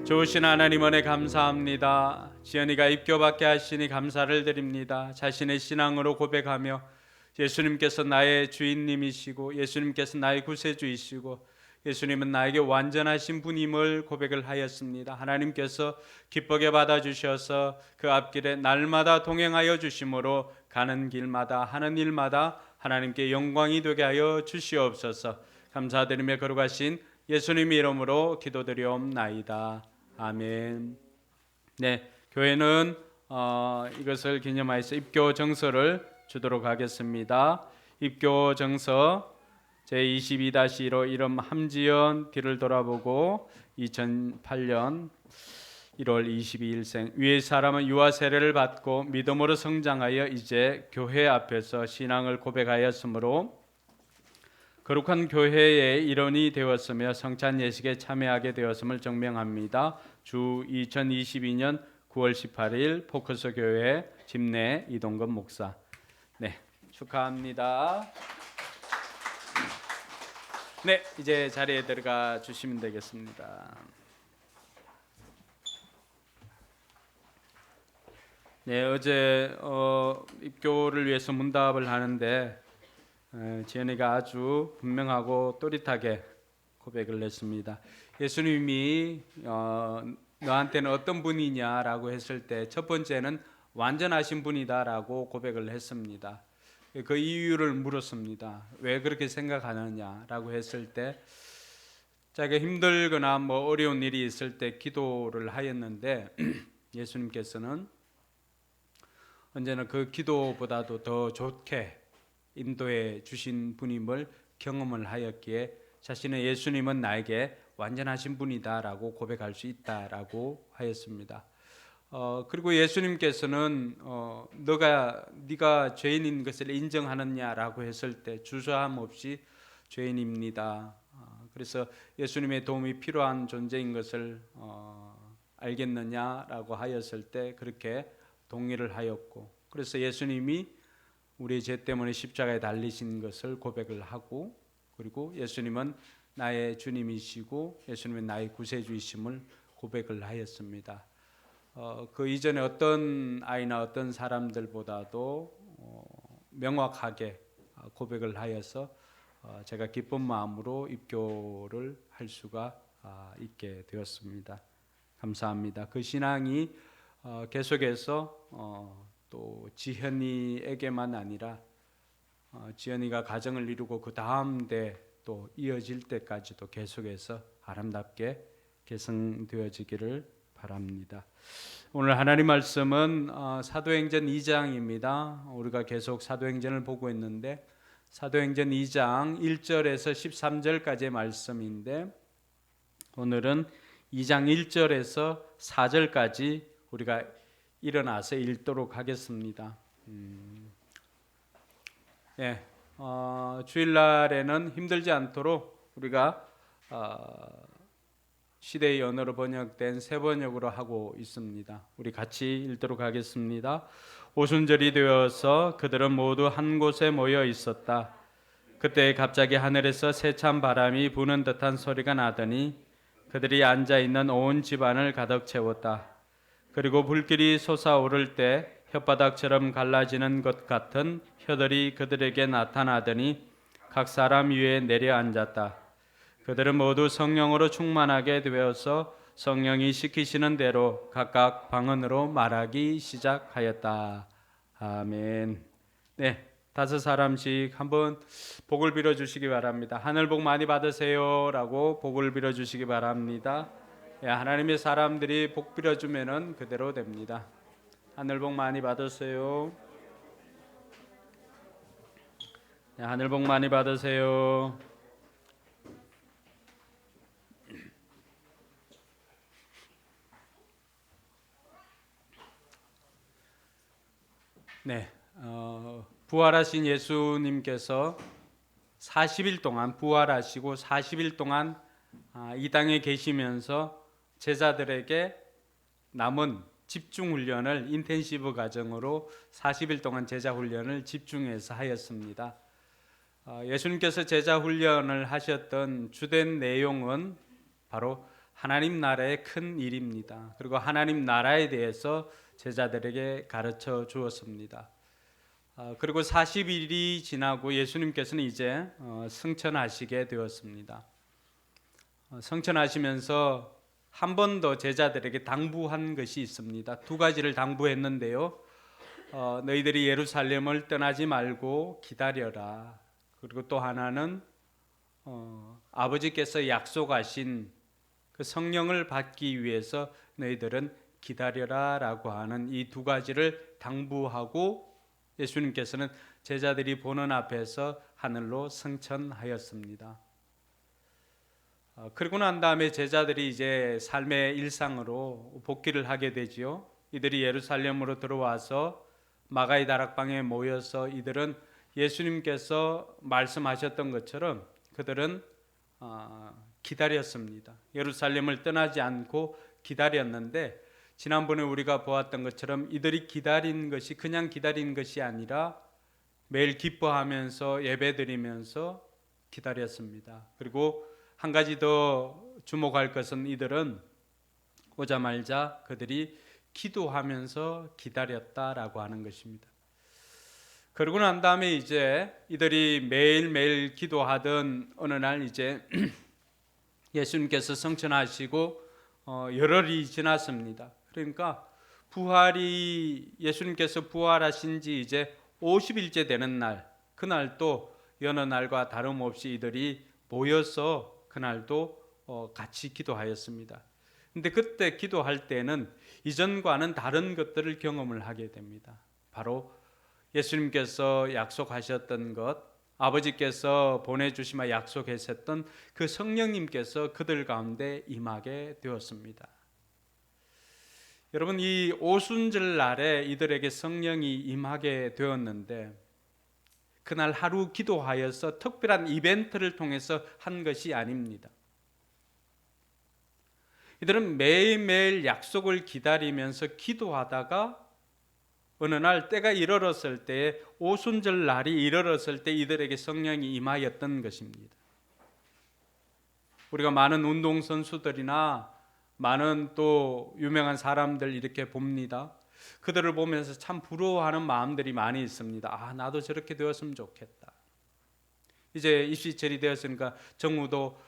좋으신 하나님 은혜 감사합니다. 지연이가 입교받게 하시니 감사를 드립니다. 자신의 신앙으로 고백하며 예수님께서 나의 주인님이시고 예수님께서 나의 구세주이시고 예수님은 나에게 완전하신 분임을 고백을 하였습니다. 하나님께서 기쁘게 받아주셔서 그 앞길에 날마다 동행하여 주심으로 가는 길마다 하는 일마다 하나님께 영광이 되게 하여 주시옵소서. 감사드리며 거룩하신 예수님 이름으로 기도드리옵나이다. 아멘. 네, 교회는 이것을 기념하여서 입교 정서를 주도록 하겠습니다. 입교 정서 제22-1호 이름 함지연 뒤를 돌아보고 2008년 1월 22일생 위의 사람은 유아 세례를 받고 믿음으로 성장하여 이제 교회 앞에서 신앙을 고백하였으므로 거룩한 교회의 일원이 되었으며 성찬 예식에 참여하게 되었음을 증명합니다. 주 2022년 9월 18일 포커스 교회 집내 이동건 목사. 네, 축하합니다. 네, 이제 자리에 들어가 주시면 되겠습니다. 네, 어제 입교를 위해서 문답을 하는데 지연이가 아주 분명하고 또릿하게 고백을 했습니다. 예수님이 너한테는 어떤 분이냐라고 했을 때 첫 번째는 완전하신 분이다라고 고백을 했습니다. 그 이유를 물었습니다. 왜 그렇게 생각하느냐라고 했을 때 자기가 힘들거나 뭐 어려운 일이 있을 때 기도를 하였는데 예수님께서는 언제나 그 기도보다도 더 좋게 인도해 주신 분임을 경험을 하였기에 자신의 예수님은 나에게 완전하신 분이다라고 고백할 수 있다라고 하였습니다. 그리고 예수님께서는 네가 죄인인 것을 인정하느냐라고 했을 때 주저함 없이 죄인입니다. 그래서 예수님의 도움이 필요한 존재인 것을 알겠느냐라고 하였을 때 그렇게 동의를 하였고, 그래서 예수님이 우리의 죄 때문에 십자가에 달리신 것을 고백을 하고, 그리고 예수님은 나의 주님이시고 예수님은 나의 구세주이심을 고백을 하였습니다. 그 이전에 어떤 아이나 어떤 사람들보다도 명확하게 고백을 하여서 제가 기쁜 마음으로 입교를 할 수가 있게 되었습니다. 감사합니다. 그 신앙이 계속해서 또 지현이에게만 아니라 지현이가 가정을 이루고 그 다음 대 또 이어질 때까지도 계속해서 아름답게 개성되어지기를 바랍니다. 오늘 하나님 말씀은 사도행전 2장입니다. 우리가 계속 사도행전을 보고 있는데 사도행전 2장 1절에서 13절까지의 말씀인데 오늘은 2장 1절에서 4절까지 우리가 일어나서 읽도록 하겠습니다. 네, 주일날에는 힘들지 않도록 우리가 시대의 언어로 번역된 새 번역으로 하고 있습니다. 우리 같이 읽도록 하겠습니다. 오순절이 되어서 그들은 모두 한 곳에 모여 있었다. 그때 갑자기 하늘에서 세찬 바람이 부는 듯한 소리가 나더니 그들이 앉아 있는 온 집안을 가득 채웠다. 그리고 불길이 솟아오를 때 혓바닥처럼 갈라지는 것 같은 혀들이 그들에게 나타나더니 각 사람 위에 내려앉았다. 그들은 모두 성령으로 충만하게 되어서 성령이 시키시는 대로 각각 방언으로 말하기 시작하였다. 아멘. 네, 5사람씩 한번 복을 빌어 주시기 바랍니다. 하늘 복 많이 받으세요라고 복을 빌어 주시기 바랍니다. 하나님의 사람들이 복 빌어 주면은 그대로 됩니다. 하늘 복 많이 받으세요. 하늘 복 많이 받으세요. 네, 부활하신 예수님께서 40일 동안 부활하시고 40일 동안 이 땅에 계시면서 제자들에게 남은 집중 훈련을 인텐시브 과정으로 40일 동안 제자 훈련을 집중해서 하였습니다. 예수님께서 제자 훈련을 하셨던 주된 내용은 바로 하나님 나라의 큰 일입니다. 그리고 하나님 나라에 대해서 제자들에게 가르쳐 주었습니다. 그리고 40일이 지나고 예수님께서는 이제 승천하시게 되었습니다. 승천하시면서 한 번 더 제자들에게 당부한 것이 있습니다. 두 가지를 당부했는데요. 너희들이 예루살렘을 떠나지 말고 기다려라. 그리고 또 하나는 아버지께서 약속하신 그 성령을 받기 위해서 너희들은 기다려라라고 하는 이 두 가지를 당부하고 예수님께서는 제자들이 보는 앞에서 하늘로 승천하였습니다. 그러고 난 다음에 제자들이 이제 삶의 일상으로 복귀를 하게 되지요. 이들이 예루살렘으로 들어와서 마가의 다락방에 모여서 이들은 예수님께서 말씀하셨던 것처럼 그들은 기다렸습니다. 예루살렘을 떠나지 않고 기다렸는데 지난번에 우리가 보았던 것처럼 이들이 기다린 것이 그냥 기다린 것이 아니라 매일 기뻐하면서 예배드리면서 기다렸습니다. 그리고 한 가지 더 주목할 것은 이들은 오자마자 그들이 기도하면서 기다렸다라고 하는 것입니다. 그러고 난 다음에 이제 이들이 매일매일 기도하던 어느 날 이제 예수님께서 승천하시고 열흘이 지났습니다. 그러니까 예수님께서 부활하신 지 이제 50일째 되는 날, 그날 또 여느 날과 다름없이 이들이 모여서 그날도 같이 기도하였습니다. 근데 그때 기도할 때는 이전과는 다른 것들을 경험을 하게 됩니다. 바로 예수님께서 약속하셨던 것, 아버지께서 보내주시마 약속하셨던 그 성령님께서 그들 가운데 임하게 되었습니다. 여러분, 이 오순절 날에 이들에게 성령이 임하게 되었는데 그날 하루 기도하여서 특별한 이벤트를 통해서 한 것이 아닙니다. 이들은 매일매일 약속을 기다리면서 기도하다가 어느 날 때가 이르렀을 때, 오순절 날이 이르렀을 때 이들에게 성령이 임하였던 것입니다. 우리가 많은 운동선수들이나 많은 또 유명한 사람들 이렇게 봅니다. 그들을 보면서 참 부러워하는 마음들이 많이 있습니다. 나도 저렇게 되었으면 좋겠다. 이제 입시철이 되었으니까 정우도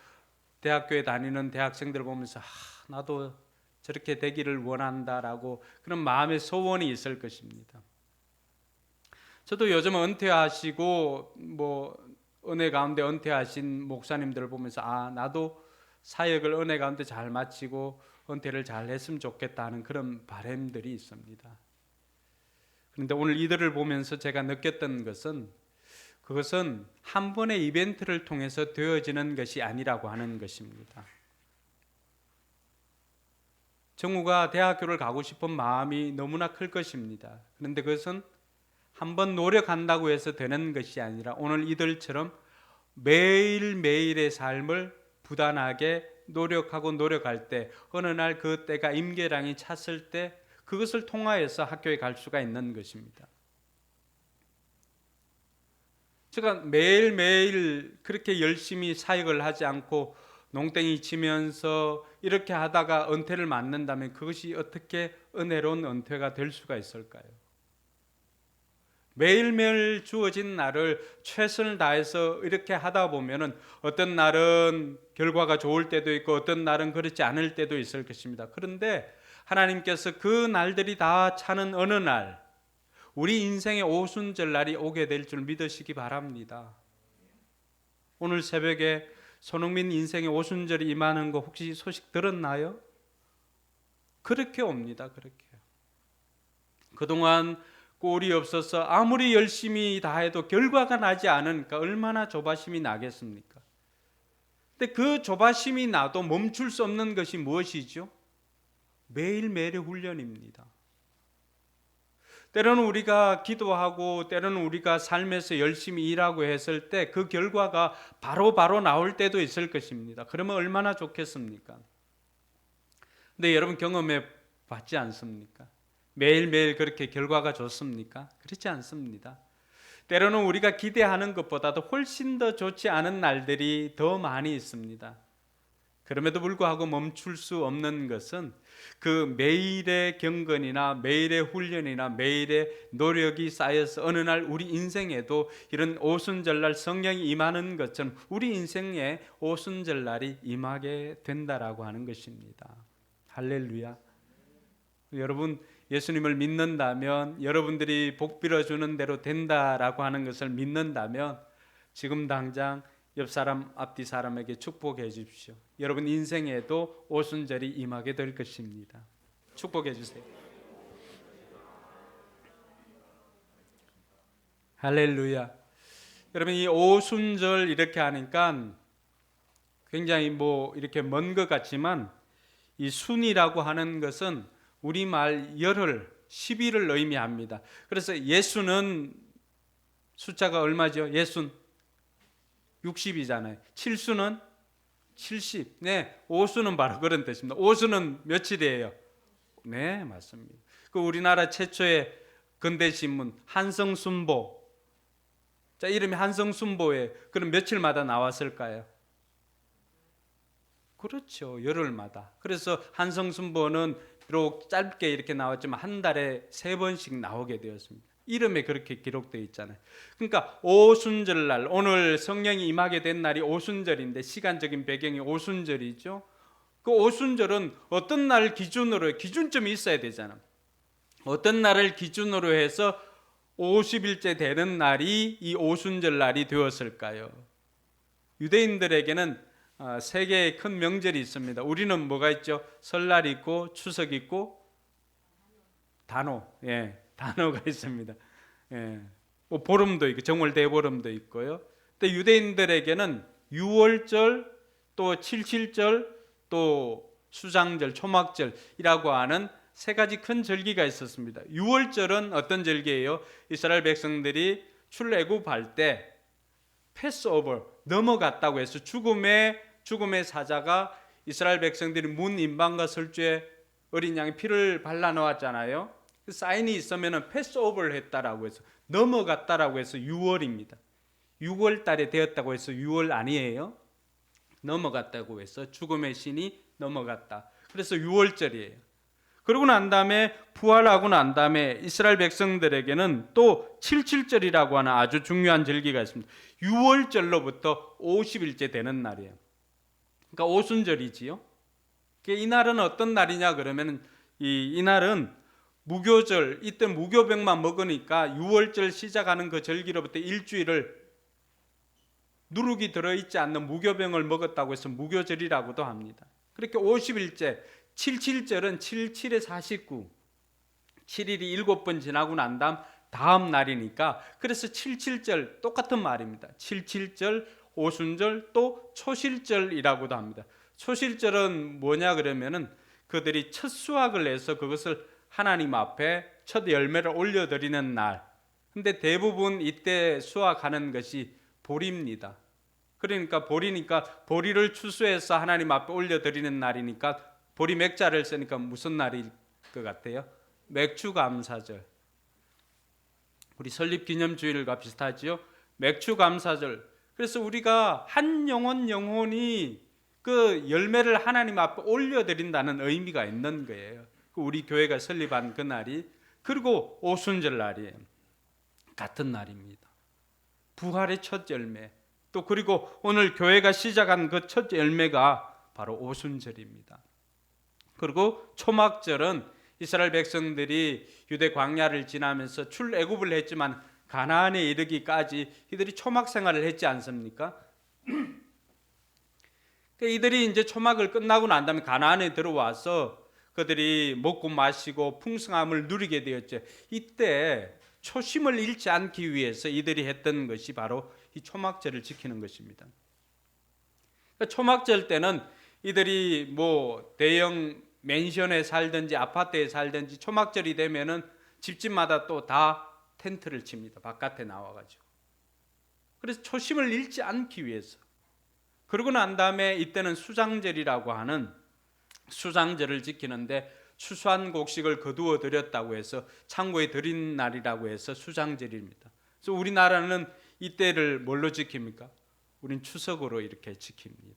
대학교에 다니는 대학생들을 보면서 나도 저렇게 되기를 원한다라고 그런 마음의 소원이 있을 것입니다. 저도 요즘 은퇴하시고 은혜 가운데 은퇴하신 목사님들을 보면서 나도 사역을 은혜 가운데 잘 마치고 은퇴를 잘 했으면 좋겠다 하는 그런 바람들이 있습니다. 그런데 오늘 이들을 보면서 제가 느꼈던 것은 그것은 한 번의 이벤트를 통해서 되어지는 것이 아니라고 하는 것입니다. 정우가 대학교를 가고 싶은 마음이 너무나 클 것입니다. 그런데 그것은 한번 노력한다고 해서 되는 것이 아니라 오늘 이들처럼 매일매일의 삶을 부단하게 노력하고 노력할 때 어느 날 그 때가 임계량이 찼을 때 그것을 통하여서 학교에 갈 수가 있는 것입니다. 제가 매일매일 그렇게 열심히 사역을 하지 않고 농땡이 치면서 이렇게 하다가 은퇴를 맞는다면 그것이 어떻게 은혜로운 은퇴가 될 수가 있을까요? 매일매일 주어진 날을 최선을 다해서 이렇게 하다 보면은 어떤 날은 결과가 좋을 때도 있고 어떤 날은 그렇지 않을 때도 있을 것입니다. 그런데 하나님께서 그 날들이 다 차는 어느 날 우리 인생의 오순절 날이 오게 될 줄 믿으시기 바랍니다. 오늘 새벽에 손흥민 인생의 오순절이 임하는 거 혹시 소식 들었나요? 그렇게 옵니다. 그렇게. 그동안 꼴이 없어서 아무리 열심히 다 해도 결과가 나지 않으니까 얼마나 조바심이 나겠습니까? 근데 그 조바심이 나도 멈출 수 없는 것이 무엇이죠? 매일매일의 훈련입니다. 때로는 우리가 기도하고 때로는 우리가 삶에서 열심히 일하고 했을 때 그 결과가 바로 나올 때도 있을 것입니다. 그러면 얼마나 좋겠습니까? 근데 여러분 경험해 봤지 않습니까? 매일매일 그렇게 결과가 좋습니까? 그렇지 않습니다. 때로는 우리가 기대하는 것보다도 훨씬 더 좋지 않은 날들이 더 많이 있습니다. 그럼에도 불구하고 멈출 수 없는 것은 그 매일의 경건이나 매일의 훈련이나 매일의 노력이 쌓여서 어느 날 우리 인생에도 이런 오순절날 성령이 임하는 것처럼 우리 인생에 오순절날이 임하게 된다라고 하는 것입니다. 할렐루야. 여러분 예수님을 믿는다면, 여러분들이 복 빌어주는 대로 된다라고 하는 것을 믿는다면 지금 당장 옆 사람 앞뒤 사람에게 축복해 주십시오. 여러분 인생에도 오순절이 임하게 될 것입니다. 축복해 주세요. 할렐루야. 여러분 이 오순절 이렇게 하니까 굉장히 이렇게 먼 것 같지만 이 순이라고 하는 것은 우리말 열흘, 10일을 의미합니다. 그래서 예수는 숫자가 얼마죠? 예순 60이잖아요. 칠수는 70. 네, 오수는 바로 그런 뜻입니다. 오수는 며칠이에요? 네, 맞습니다. 그 우리나라 최초의 근대신문 한성순보. 자, 이름이 한성순보에 그럼 며칠마다 나왔을까요? 그렇죠. 열흘마다. 그래서 한성순보는 비록 짧게 이렇게 나왔지만 한 달에 3번씩 나오게 되었습니다. 이름에 그렇게 기록되어 있잖아요. 그러니까 오순절날, 오늘 성령이 임하게 된 날이 오순절인데 시간적인 배경이 오순절이죠. 그 오순절은 어떤 날 기준으로 기준점이 있어야 되잖아요. 어떤 날을 기준으로 해서 50일째 되는 날이 이 오순절날이 되었을까요? 유대인들에게는 3개의 큰 명절이 있습니다. 우리는 뭐가 있죠? 설날 있고 추석 있고 단오, 단오가 있습니다. 보름도 있고 정월 대보름도 있고요. 근데 유대인들에게는 유월절, 또 칠칠절, 또 수장절, 초막절이라고 하는 3가지 큰 절기가 있었습니다. 유월절은 어떤 절기예요? 이스라엘 백성들이 출애굽할 때 패스오버 넘어갔다고 해서 죽음의 사자가 이스라엘 백성들이 문 임방과 설주에 어린 양의 피를 발라 놓았잖아요. 그 사인이 있으면 패스오버를 했다라고 해서 넘어갔다라고 해서 6월입니다. 6월 달에 되었다고 해서 6월 아니에요. 넘어갔다고 해서 죽음의 신이 넘어갔다. 그래서 6월절이에요. 그러고 난 다음에 부활하고 난 다음에 이스라엘 백성들에게는 또 칠칠절이라고 하는 아주 중요한 절기가 있습니다. 6월절로부터 50일째 되는 날이에요. 그러니까 오순절이지요. 이 날은 어떤 날이냐 그러면 이 날은 무교절, 이때 무교병만 먹으니까 6월절 시작하는 그 절기로부터 일주일을 누룩이 들어있지 않는 무교병을 먹었다고 해서 무교절이라고도 합니다. 그렇게 50일째, 77절은 77에 49, 7일이 7번 지나고 난 다음 날이니까 그래서 77절 똑같은 말입니다. 77절, 오순절, 또 초실절이라고도 합니다. 초실절은 뭐냐 그러면은 그들이 첫 수확을 해서 그것을 하나님 앞에 첫 열매를 올려드리는 날. 근데 대부분 이때 수확하는 것이 보리입니다. 그러니까 보리를 추수해서 하나님 앞에 올려드리는 날이니까 보리 맥자를 쓰니까 무슨 날일 것 같아요? 맥추감사절. 우리 설립기념주일과 비슷하지요? 맥추감사절. 그래서 우리가 한 영혼이 그 열매를 하나님 앞에 올려드린다는 의미가 있는 거예요. 우리 교회가 설립한 그 날이, 그리고 오순절 날이에요. 같은 날입니다. 부활의 첫 열매, 또 그리고 오늘 교회가 시작한 그 첫 열매가 바로 오순절입니다. 그리고 초막절은 이스라엘 백성들이 유대 광야를 지나면서 출애굽을 했지만 가나안에 이르기까지 이들이 초막 생활을 했지 않습니까? 이들이 이제 초막을 끝나고 난 다음에 가나안에 들어와서 그들이 먹고 마시고 풍성함을 누리게 되었죠. 이때 초심을 잃지 않기 위해서 이들이 했던 것이 바로 이 초막절을 지키는 것입니다. 초막절 때는 이들이 대형 맨션에 살든지 아파트에 살든지 초막절이 되면은 집집마다 또 다 텐트를 칩니다. 바깥에 나와가지고. 그래서 초심을 잃지 않기 위해서. 그러고 난 다음에 이때는 수장절이라고 하는 수장절을 지키는데 추수한 곡식을 거두어 드렸다고 해서 창고에 드린 날이라고 해서 수장절입니다. 그래서 우리나라는 이때를 뭘로 지킵니까? 우린 추석으로 이렇게 지킵니다.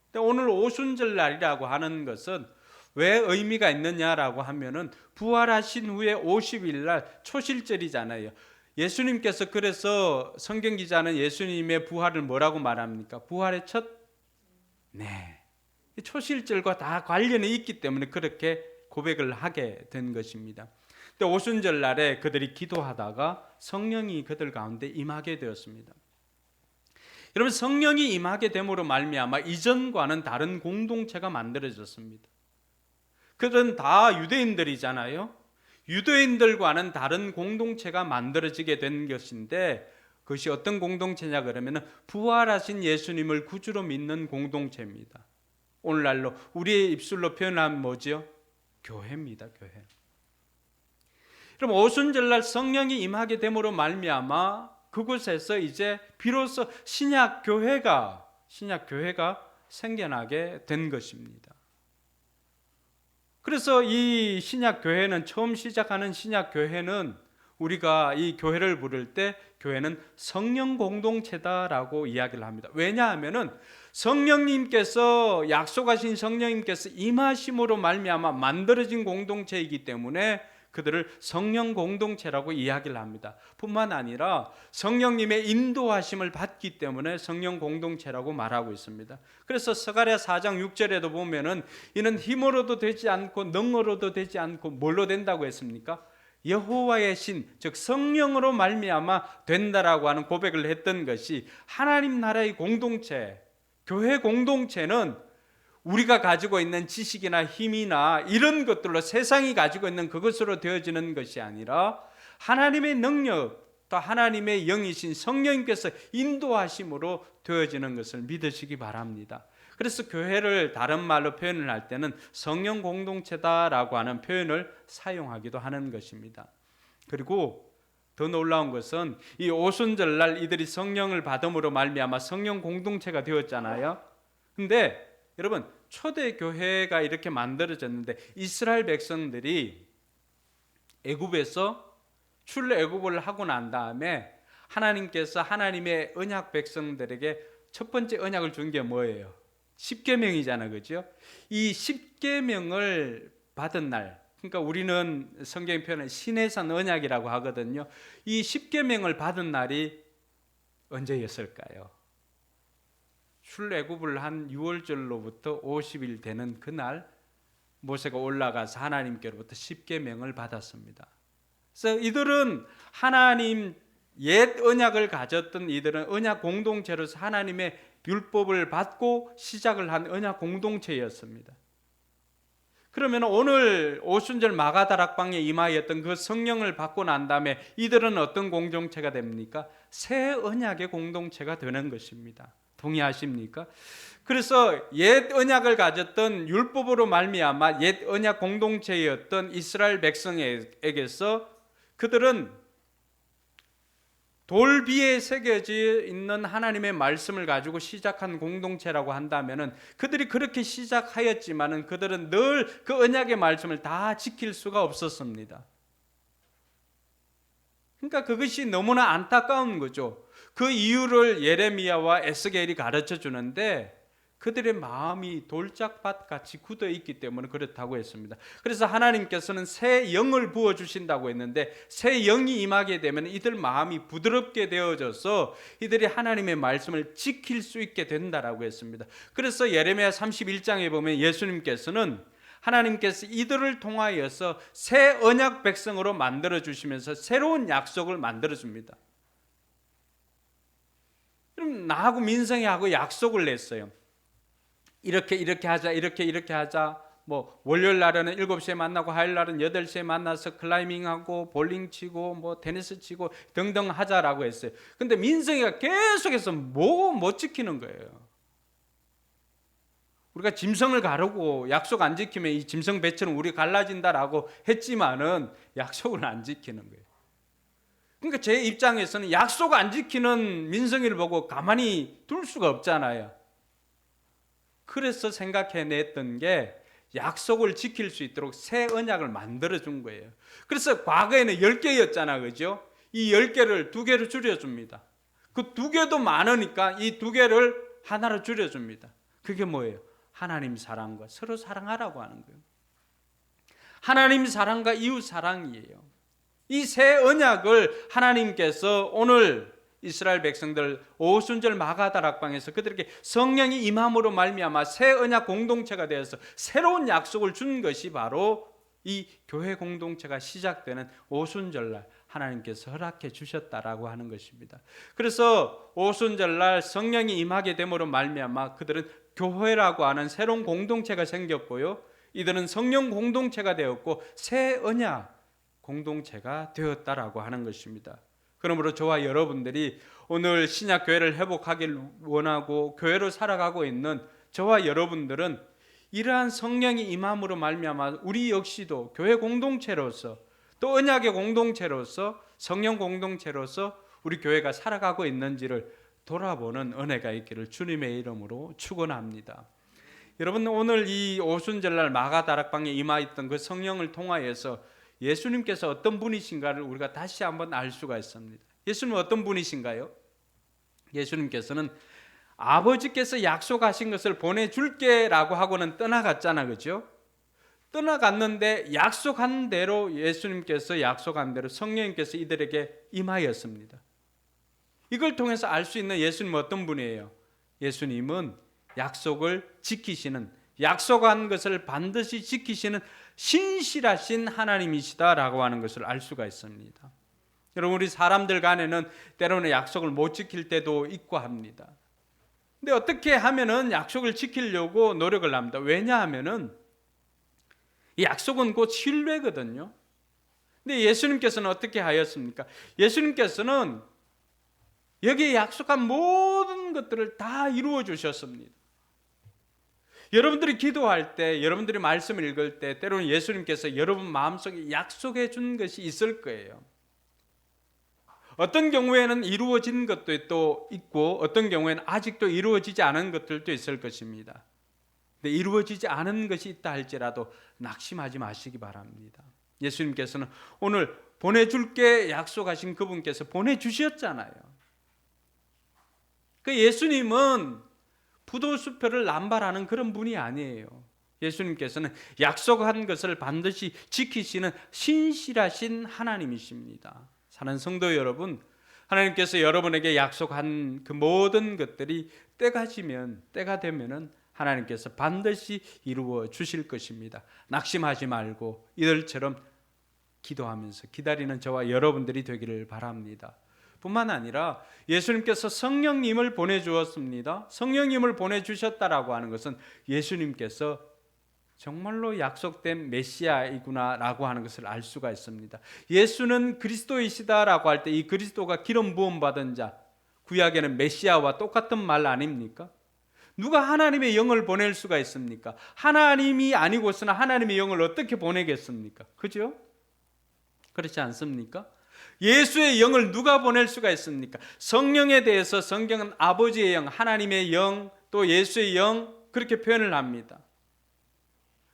근데 오늘 오순절 날이라고 하는 것은 왜 의미가 있느냐라고 하면은 부활하신 후에 50일 날 초실절이잖아요. 예수님께서 그래서 성경 기자는 예수님의 부활을 뭐라고 말합니까? 부활의 첫 초실절과 다 관련이 있기 때문에 그렇게 고백을 하게 된 것입니다. 근데 오순절 날에 그들이 기도하다가 성령이 그들 가운데 임하게 되었습니다. 여러분, 성령이 임하게 됨으로 말미암아 이전과는 다른 공동체가 만들어졌습니다. 그들은 다 유대인들이잖아요. 유대인들과는 다른 공동체가 만들어지게 된 것인데 그것이 어떤 공동체냐 그러면 부활하신 예수님을 구주로 믿는 공동체입니다. 오늘날로 우리의 입술로 표현하면 뭐죠? 교회입니다. 교회. 그럼 오순절날 성령이 임하게 됨으로 말미암아 그곳에서 이제 비로소 신약 교회가 생겨나게 된 것입니다. 그래서 이 신약 교회는 처음 시작하는 신약 교회는 우리가 이 교회를 부를 때 교회는 성령 공동체다라고 이야기를 합니다. 왜냐하면은 성령님께서 약속하신 성령님께서 임하심으로 말미암아 만들어진 공동체이기 때문에 그들을 성령 공동체라고 이야기를 합니다. 뿐만 아니라 성령님의 인도하심을 받기 때문에 성령 공동체라고 말하고 있습니다. 그래서 스가랴 4장 6절에도 보면은 이는 힘으로도 되지 않고 능으로도 되지 않고 뭘로 된다고 했습니까? 여호와의 신, 즉 성령으로 말미암아 된다라고 하는 고백을 했던 것이 하나님 나라의 공동체, 교회 공동체는 우리가 가지고 있는 지식이나 힘이나 이런 것들로 세상이 가지고 있는 그것으로 되어지는 것이 아니라 하나님의 능력, 또 하나님의 영이신 성령님께서 인도하심으로 되어지는 것을 믿으시기 바랍니다. 그래서 교회를 다른 말로 표현을 할 때는 성령 공동체다라고 하는 표현을 사용하기도 하는 것입니다. 그리고 더 놀라운 것은 이 오순절 날 이들이 성령을 받음으로 말미암아 성령 공동체가 되었잖아요. 근데 여러분, 초대 교회가 이렇게 만들어졌는데 이스라엘 백성들이 애굽에서 출애굽을 하고 난 다음에 하나님께서 하나님의 언약 백성들에게 첫 번째 언약을 준 게 뭐예요? 십계명이잖아요, 그죠? 이 십계명을 받은 날, 그러니까 우리는 성경 표현은 시내산 언약이라고 하거든요. 이 십계명을 받은 날이 언제였을까요? 출애굽을 한 6월절로부터 50일 되는 그날 모세가 올라가서 하나님께로부터 십계명을 받았습니다. 그래서 이들은 하나님 옛 언약을 가졌던 이들은 언약 공동체로서 하나님의 율법을 받고 시작을 한 언약 공동체였습니다. 그러면 오늘 오순절 마가다락방에 임하였던 그 성령을 받고 난 다음에 이들은 어떤 공동체가 됩니까? 새 언약의 공동체가 되는 것입니다. 동의하십니까? 그래서 옛 언약을 가졌던 율법으로 말미암아 옛 언약 공동체였던 이스라엘 백성에게서 그들은 돌비에 새겨져 있는 하나님의 말씀을 가지고 시작한 공동체라고 한다면은 그들이 그렇게 시작하였지만은 그들은 늘 그 언약의 말씀을 다 지킬 수가 없었습니다. 그러니까 그것이 너무나 안타까운 거죠. 그 이유를 예레미야와 에스겔이 가르쳐 주는데 그들의 마음이 돌짝밭같이 굳어 있기 때문에 그렇다고 했습니다. 그래서 하나님께서는 새 영을 부어 주신다고 했는데 새 영이 임하게 되면 이들 마음이 부드럽게 되어져서 이들이 하나님의 말씀을 지킬 수 있게 된다라고 했습니다. 그래서 예레미야 31장에 보면 예수님께서는 하나님께서 이들을 통하여서 새 언약 백성으로 만들어 주시면서 새로운 약속을 만들어 줍니다. 그럼 나하고 민성이하고 약속을 냈어요. 이렇게 하자, 이렇게 하자. 뭐 월요일 날에는 7시에 만나고 화요일 날은 8시에 만나서 클라이밍하고 볼링 치고 뭐 테니스 치고 등등 하자라고 했어요. 근데 민성이가 계속해서 못 지키는 거예요. 우리가 짐승을 가르고 약속 안 지키면 이 짐승 배처럼 우리 갈라진다라고 했지만은 약속을 안 지키는 거예요. 그러니까 제 입장에서는 약속 안 지키는 민성이를 보고 가만히 둘 수가 없잖아요. 그래서 생각해냈던 게 약속을 지킬 수 있도록 새 언약을 만들어준 거예요. 그래서 과거에는 10개였잖아, 그죠? 이 10개를 2개로 줄여줍니다. 그 2개도 많으니까 이 2개를 하나로 줄여줍니다. 그게 뭐예요? 하나님 사랑과 서로 사랑하라고 하는 거예요. 하나님 사랑과 이웃 사랑이에요. 이 새 언약을 하나님께서 오늘 이스라엘 백성들 오순절 마가다락방에서 그들에게 성령이 임함으로 말미암아 새 언약 공동체가 되어서 새로운 약속을 준 것이 바로 이 교회 공동체가 시작되는 오순절날 하나님께서 허락해 주셨다라고 하는 것입니다. 그래서 오순절날 성령이 임하게 됨으로 말미암아 그들은 교회라고 하는 새로운 공동체가 생겼고요. 이들은 성령 공동체가 되었고 새 언약 공동체가 되었다라고 하는 것입니다. 그러므로 저와 여러분들이 오늘 신약 교회를 회복하길 원하고 교회로 살아가고 있는 저와 여러분들은 이러한 성령이 임함으로 말미암아 우리 역시도 교회 공동체로서 또 언약의 공동체로서 성령 공동체로서 우리 교회가 살아가고 있는지를 돌아보는 은혜가 있기를 주님의 이름으로 축원합니다. 여러분, 오늘 이 오순절날 마가다락방에 임하였던 그 성령을 통하여서 예수님께서 어떤 분이신가를 우리가 다시 한번 알 수가 있습니다. 예수님은 어떤 분이신가요? 예수님께서는 아버지께서 약속하신 것을 보내줄게 라고 하고는 떠나갔잖아, 그죠? 떠나갔는데 약속한 대로 예수님께서 약속한 대로 성령님께서 이들에게 임하였습니다. 이걸 통해서 알 수 있는 예수님은 어떤 분이에요? 예수님은 약속을 지키시는, 약속한 것을 반드시 지키시는 신실하신 하나님이시다라고 하는 것을 알 수가 있습니다. 여러분, 우리 사람들 간에는 때로는 약속을 못 지킬 때도 있고 합니다. 근데 어떻게 하면은 약속을 지키려고 노력을 합니다. 왜냐하면은 이 약속은 곧 신뢰거든요. 근데 예수님께서는 어떻게 하였습니까? 예수님께서는 여기에 약속한 모든 것들을 다 이루어 주셨습니다. 여러분들이 기도할 때, 여러분들이 말씀을 읽을 때 때로는 예수님께서 여러분 마음속에 약속해 준 것이 있을 거예요. 어떤 경우에는 이루어진 것도 또 있고 어떤 경우에는 아직도 이루어지지 않은 것들도 있을 것입니다. 근데 이루어지지 않은 것이 있다 할지라도 낙심하지 마시기 바랍니다. 예수님께서는 오늘 보내줄게 약속하신 그분께서 보내주셨잖아요. 그 예수님은 부도수표를 남발하는 그런 분이 아니에요. 예수님께서는 약속한 것을 반드시 지키시는 신실하신 하나님이십니다. 사랑하는 성도 여러분, 하나님께서 여러분에게 약속한 그 모든 것들이 때가 되면은 하나님께서 반드시 이루어 주실 것입니다. 낙심하지 말고 이들처럼 기도하면서 기다리는 저와 여러분들이 되기를 바랍니다. 뿐만 아니라 예수님께서 성령님을 보내주었습니다. 성령님을 보내주셨다라고 하는 것은 예수님께서 정말로 약속된 메시아이구나라고 하는 것을 알 수가 있습니다. 예수는 그리스도이시다라고 할 때 이 그리스도가 기름 부음 받은 자, 구약에는 메시아와 똑같은 말 아닙니까? 누가 하나님의 영을 보낼 수가 있습니까? 하나님이 아니고서는 하나님의 영을 어떻게 보내겠습니까? 그죠? 그렇지 않습니까? 예수의 영을 누가 보낼 수가 있습니까? 성령에 대해서 성경은 아버지의 영, 하나님의 영, 또 예수의 영 그렇게 표현을 합니다.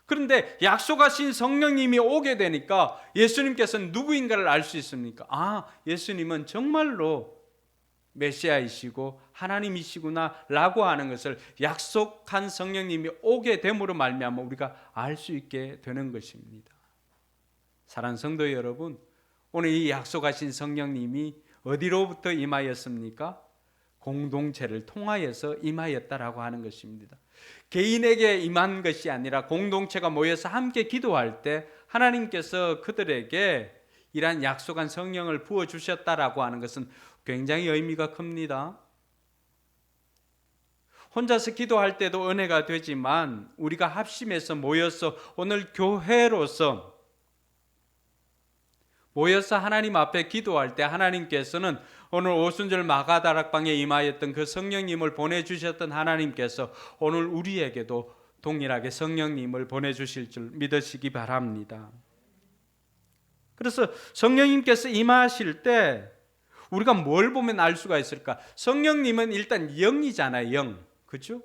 그런데 약속하신 성령님이 오게 되니까 예수님께서는 누구인가를 알 수 있습니까? 아, 예수님은 정말로 메시아이시고 하나님이시구나 라고 하는 것을 약속한 성령님이 오게 됨으로 말미암아 우리가 알 수 있게 되는 것입니다. 사랑하는 성도 여러분, 오늘 이 약속하신 성령님이 어디로부터 임하였습니까? 공동체를 통하여서 임하였다라고 하는 것입니다. 개인에게 임한 것이 아니라 공동체가 모여서 함께 기도할 때 하나님께서 그들에게 이러한 약속한 성령을 부어주셨다라고 하는 것은 굉장히 의미가 큽니다. 혼자서 기도할 때도 은혜가 되지만 우리가 합심해서 모여서 오늘 교회로서 모여서 하나님 앞에 기도할 때 하나님께서는 오늘 오순절 마가다락방에 임하였던 그 성령님을 보내주셨던 하나님께서 오늘 우리에게도 동일하게 성령님을 보내주실 줄 믿으시기 바랍니다. 그래서 성령님께서 임하실 때 우리가 뭘 보면 알 수가 있을까? 성령님은 일단 영이잖아요. 영. 그렇죠?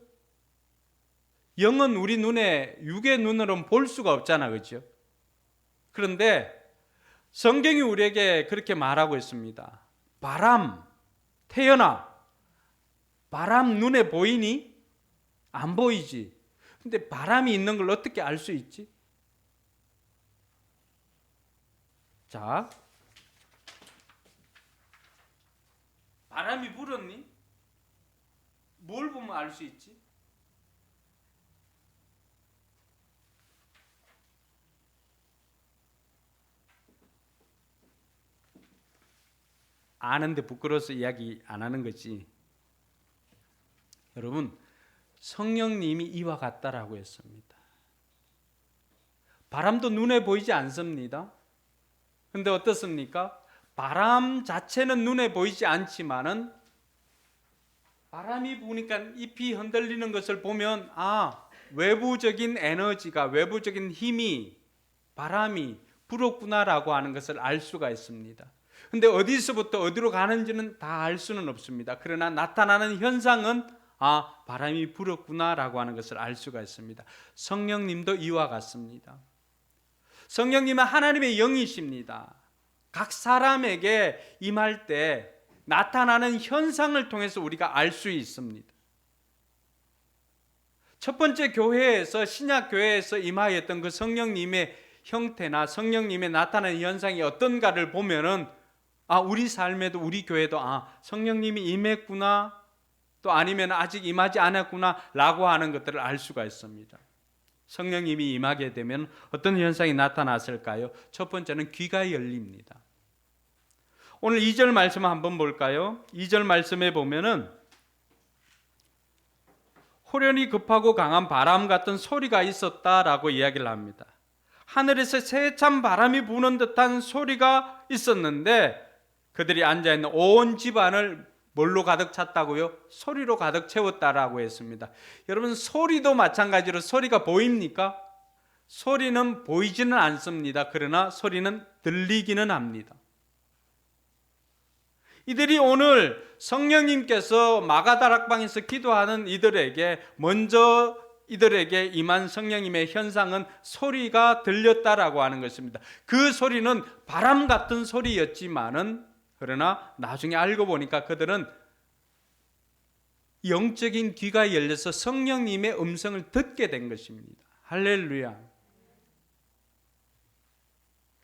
영은 우리 눈에 육의 눈으로는 볼 수가 없잖아. 그렇죠? 그런데 성경이 우리에게 그렇게 말하고 있습니다. 바람, 태연아, 바람 눈에 보이니? 안 보이지. 근데 바람이 있는 걸 어떻게 알 수 있지? 자, 바람이 불었니? 뭘 보면 알 수 있지? 아는데 부끄러워서 이야기 안 하는 거지. 여러분, 성령님이 이와 같다라고 했습니다. 바람도 눈에 보이지 않습니다. 근데 어떻습니까? 바람 자체는 눈에 보이지 않지만은 바람이 부니까 잎이 흔들리는 것을 보면 외부적인 에너지가, 외부적인 힘이, 바람이 불었구나라고 하는 것을 알 수가 있습니다. 근데 어디서부터 어디로 가는지는 다 알 수는 없습니다. 그러나 나타나는 현상은 바람이 불었구나라고 하는 것을 알 수가 있습니다. 성령님도 이와 같습니다. 성령님은 하나님의 영이십니다. 각 사람에게 임할 때 나타나는 현상을 통해서 우리가 알 수 있습니다. 첫 번째 교회에서, 신약 교회에서 임하였던 그 성령님의 형태나 성령님의 나타나는 현상이 어떤가를 보면은 우리 삶에도, 우리 교회도 성령님이 임했구나, 또 아니면 아직 임하지 않았구나 라고 하는 것들을 알 수가 있습니다. 성령님이 임하게 되면 어떤 현상이 나타났을까요? 첫 번째는 귀가 열립니다. 오늘 2절 말씀 한번 볼까요? 2절 말씀에 보면은 호련히 급하고 강한 바람 같은 소리가 있었다라고 이야기를 합니다. 하늘에서 세찬 바람이 부는 듯한 소리가 있었는데 그들이 앉아있는 온 집안을 뭘로 가득 찼다고요? 소리로 가득 채웠다라고 했습니다. 여러분, 소리도 마찬가지로 소리가 보입니까? 소리는 보이지는 않습니다. 그러나 소리는 들리기는 합니다. 이들이 오늘 성령님께서 마가다락방에서 기도하는 이들에게 먼저 이들에게 임한 성령님의 현상은 소리가 들렸다라고 하는 것입니다. 그 소리는 바람 같은 소리였지만은 그러나 나중에 알고 보니까 그들은 영적인 귀가 열려서 성령님의 음성을 듣게 된 것입니다. 할렐루야.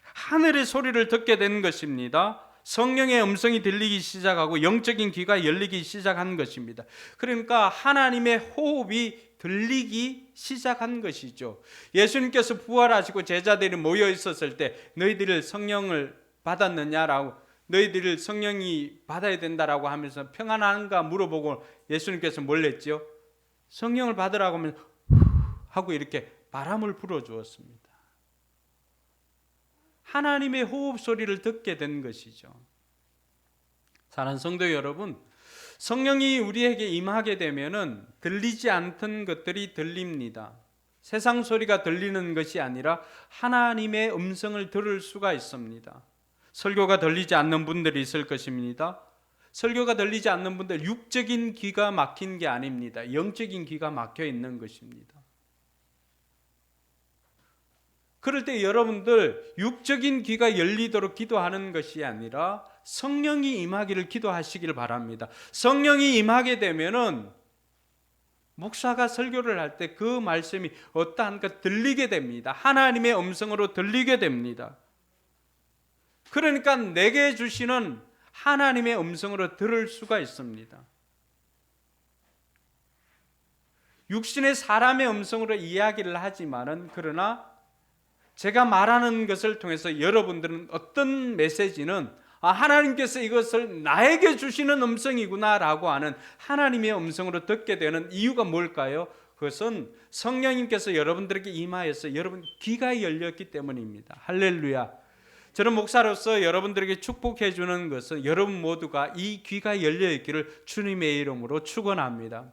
하늘의 소리를 듣게 된 것입니다. 성령의 음성이 들리기 시작하고 영적인 귀가 열리기 시작한 것입니다. 그러니까 하나님의 호흡이 들리기 시작한 것이죠. 예수님께서 부활하시고 제자들이 모여 있었을 때 너희들 성령을 받았느냐라고, 너희들 성령이 받아야 된다라고 하면서 평안한가 물어보고 예수님께서 뭘 했죠? 성령을 받으라고 하면 하고 이렇게 바람을 불어주었습니다. 하나님의 호흡 소리를 듣게 된 것이죠. 사랑하는 성도 여러분, 성령이 우리에게 임하게 되면은 들리지 않던 것들이 들립니다. 세상 소리가 들리는 것이 아니라 하나님의 음성을 들을 수가 있습니다. 설교가 들리지 않는 분들이 있을 것입니다. 설교가 들리지 않는 분들, 육적인 귀가 막힌 게 아닙니다. 영적인 귀가 막혀 있는 것입니다. 그럴 때 여러분들 육적인 귀가 열리도록 기도하는 것이 아니라 성령이 임하기를 기도하시길 바랍니다. 성령이 임하게 되면은 목사가 설교를 할 때 그 말씀이 어떠한가 들리게 됩니다. 하나님의 음성으로 들리게 됩니다. 그러니까 내게 주시는 하나님의 음성으로 들을 수가 있습니다. 육신의 사람의 음성으로 이야기를 하지만은 그러나 제가 말하는 것을 통해서 여러분들은 어떤 메시지는 하나님께서 이것을 나에게 주시는 음성이구나라고 하는 하나님의 음성으로 듣게 되는 이유가 뭘까요? 그것은 성령님께서 여러분들에게 임하여서 여러분 귀가 열렸기 때문입니다. 할렐루야. 저는 목사로서 여러분들에게 축복해 주는 것은 여러분 모두가 이 귀가 열려 있기를 주님의 이름으로 축원합니다.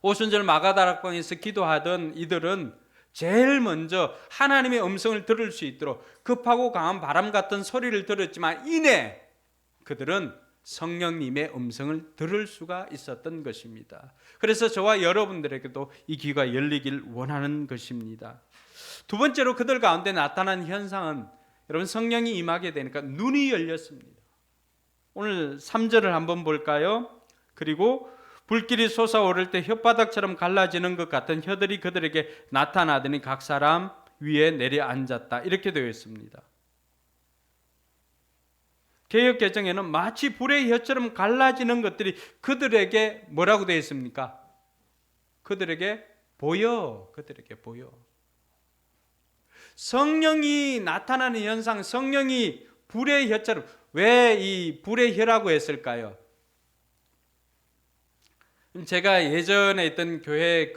오순절 마가다락방에서 기도하던 이들은 제일 먼저 하나님의 음성을 들을 수 있도록 급하고 강한 바람 같은 소리를 들었지만 이내 그들은 성령님의 음성을 들을 수가 있었던 것입니다. 그래서 저와 여러분들에게도 이 귀가 열리길 원하는 것입니다. 두 번째로 그들 가운데 나타난 현상은 여러분 성령이 임하게 되니까 눈이 열렸습니다. 오늘 3절을 한번 볼까요? 그리고 불길이 솟아오를 때 혓바닥처럼 갈라지는 것 같은 혀들이 그들에게 나타나더니 각 사람 위에 내려앉았다. 이렇게 되어 있습니다. 개역개정에는 마치 불의 혀처럼 갈라지는 것들이 그들에게 뭐라고 되어 있습니까? 그들에게 보여. 성령이 나타나는 현상, 성령이 불의 혀처럼, 왜 이 불의 혀라고 했을까요? 제가 예전에 있던 교회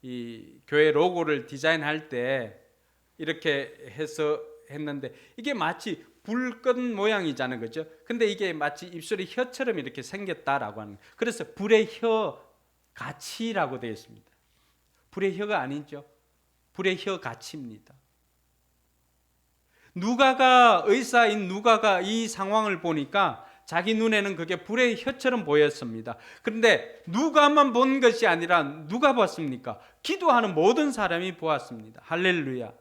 이 교회 로고를 디자인할 때 이렇게 해서 했는데 이게 마치 불끈 모양이잖아요, 그렇죠? 근데 이게 마치 입술이 혀처럼 이렇게 생겼다라고 하는 거예요. 그래서 불의 혀 같이라고 되어 있습니다. 불의 혀가 아니죠. 불의 혀 같이입니다. 의사인 누가가 이 상황을 보니까 자기 눈에는 그게 불의 혀처럼 보였습니다. 그런데 누가만 본 것이 아니라 누가 봤습니까? 기도하는 모든 사람이 보았습니다. 할렐루야.